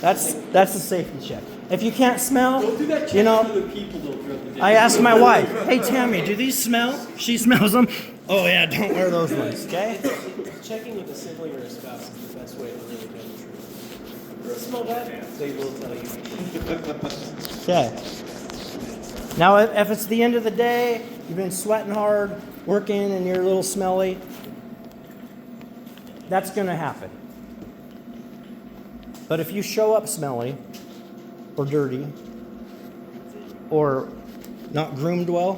That's a safety check. If you can't smell, Don't do that check you know, for other people though throughout the day. I asked my wife, hey Tammy, do these smell? She smells them. Oh yeah, don't wear those ones, okay? Checking with a sibling or a spouse is the best way to really know the truth. Does it smell bad? They will tell you. Okay. Now, if it's the end of the day, you've been sweating hard, working, and you're a little smelly, that's going to happen. But if you show up smelly, or dirty, or not groomed well,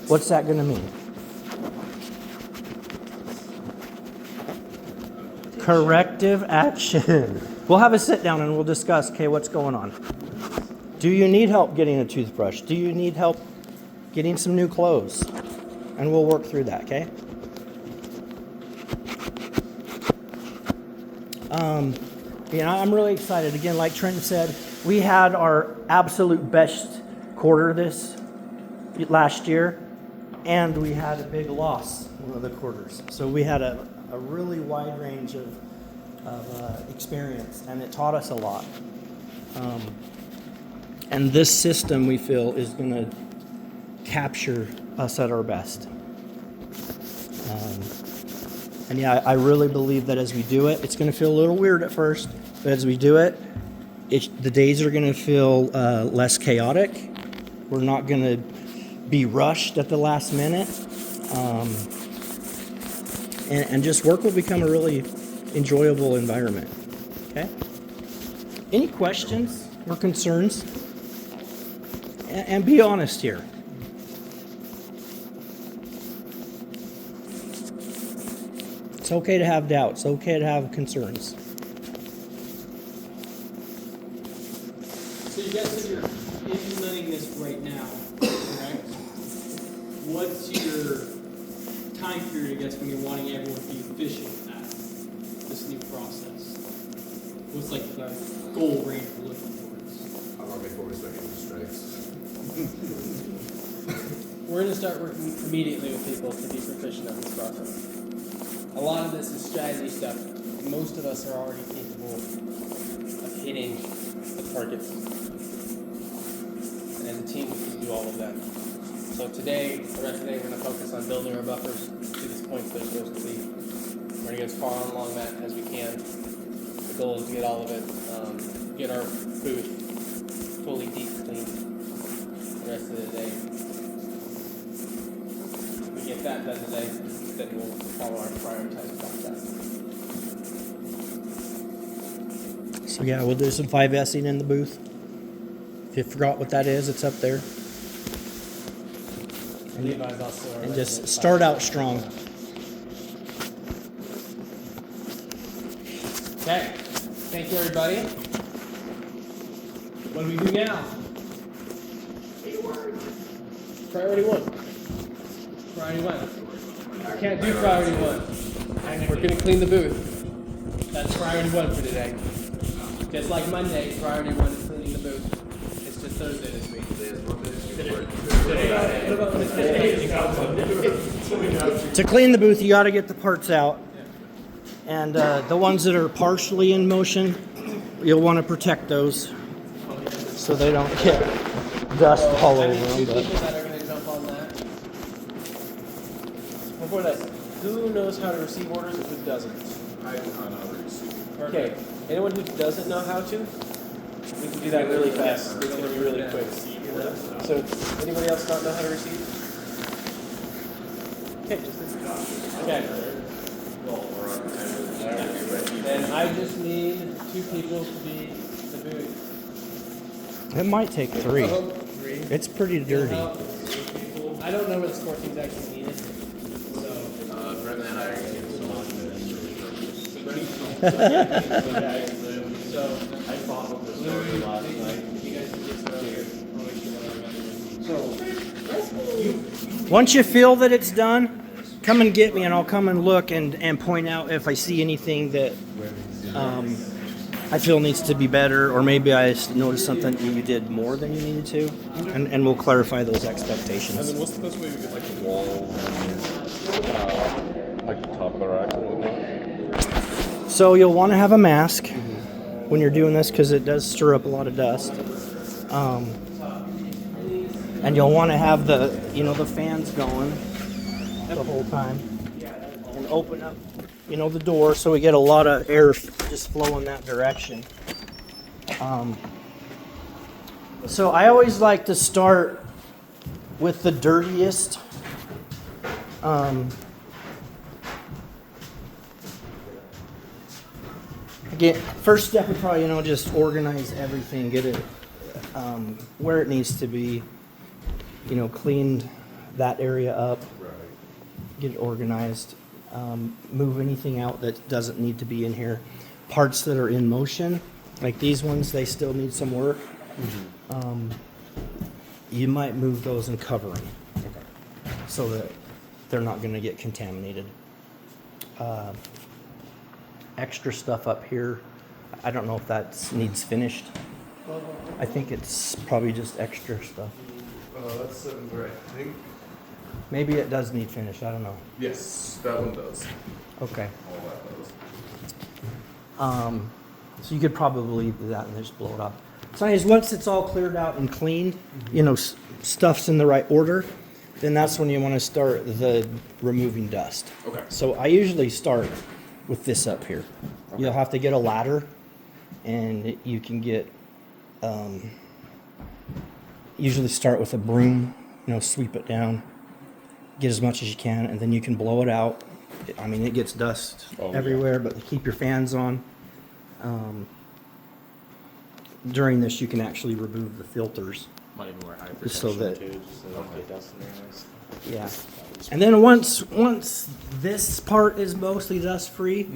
what's that going to mean? Corrective action. We'll have a sit down and we'll discuss, okay, what's going on? Do you need help getting a toothbrush? Do you need help getting some new clothes? And we'll work through that, okay? I'm really excited. Again, like Trenton said, we had our absolute best quarter this last year, and we had a big loss one of the quarters. So we had a really wide range of experience, and it taught us a lot. And this system, we feel, is going to capture us at our best. And yeah, I really believe that as we do it, it's going to feel a little weird at first, but as we do it, the days are going to feel less chaotic. We're not going to be rushed at the last minute. And just work will become a really enjoyable environment. Okay? Any questions or concerns? And be honest here. It's okay to have doubts. It's okay to have concerns. So you guys said you're implementing this right now, correct? What's your time period, I guess, when you're wanting everyone to be efficient at this new process? What's like the goal range we're looking towards? I'm not before we start getting strikes. We're going to start working immediately with people to be proficient at this process. A lot of this is strategy stuff. Most of us are already capable of hitting the targets. And as a team, we can do all of that. So today, the rest of the day, we're going to focus on building our buffers to this point they're supposed to be. We're going to get as far along that as we can. The goal is to get all of it, get our booth fully deep cleaned the rest of the day. If we get that done today, then we'll follow our prioritized process. So yeah, we'll do some 5S'ing in the booth. If you forgot what that is, it's up there. Levi's also our And just resident start out 5S. strong. Okay, thank you everybody. What do we do now? Priority 1. Priority 1. Can't do priority 1. We're gonna clean the booth. That's priority 1 for today. Just like Monday, priority 1 is cleaning the booth. It's just Thursday this week. What about when it's Monday? To clean the booth, you got to get the parts out. And the ones that are partially in motion, you'll want to protect those so they don't get dust all over I need 2 them. people that are gonna jump on that. Before that, who knows how to receive orders and who doesn't? I know how to receive. Okay, anyone who doesn't know how to, we can do that really fast. It's gonna be really quick. So, anybody else not know how to receive? Okay, okay. And I just need 2 people to be the booth. It might take 3. 3. It's pretty dirty. I don't know where the score team's actually needed. So, Brendan and I are going to get so I fought with this story last night. you guys can get started. I'll make sure that I remember. Once you feel that it's done, come and get me and I'll come and look and point out if I see anything that I feel needs to be better, or maybe I noticed something you did more than you needed to, and we'll clarify those expectations. And then what's the best way to get like the wall, like the top of the rack and whatnot? So you'll want to have a mask when you're doing this because it does stir up a lot of dust. And you'll want to have the fans going the whole time, and open up, the door so we get a lot of air just flowing that direction. So I always like to start with the dirtiest. Again, first step would probably, just organize everything, get it where it needs to be, cleaned that area up, get it organized, move anything out that doesn't need to be in here. Parts that are in motion, like these ones, they still need some work. You might move those and cover them so that they're not going to get contaminated. Extra stuff up here, I don't know if that needs finished. I think it's probably just extra stuff. that sounds right, I think. Maybe it does need finished, I don't know. Yes, that one does. Okay. All that does. So you could probably do that and just blow it up. So anyways, once it's all cleared out and cleaned, stuff's in the right order, then that's when you want to start the removing dust. Okay. So I usually start with this up here. Okay. You'll have to get a ladder, and you can get, usually start with a broom, sweep it down, get as much as you can, and then you can blow it out. It gets dust everywhere, but keep your fans on. During this, you can actually remove the filters. Might even wear high Just so that- protection too, just so they don't get dust in their eyes. Yeah. And then once this part is mostly dust free,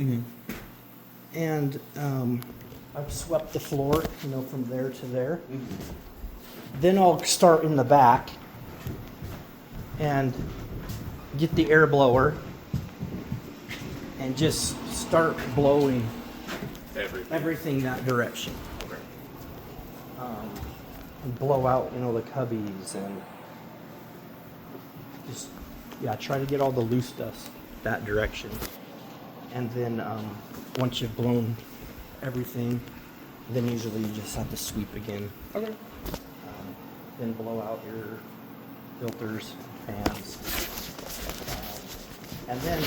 and I've swept the floor, from there to there, then I'll start in the back and get the air blower and just start blowing everything that direction. And blow out, the cubbies and just, try to get all the loose dust that direction. And then once you've blown everything, then usually you just have to sweep again. Okay. Then blow out your filters, fans. And then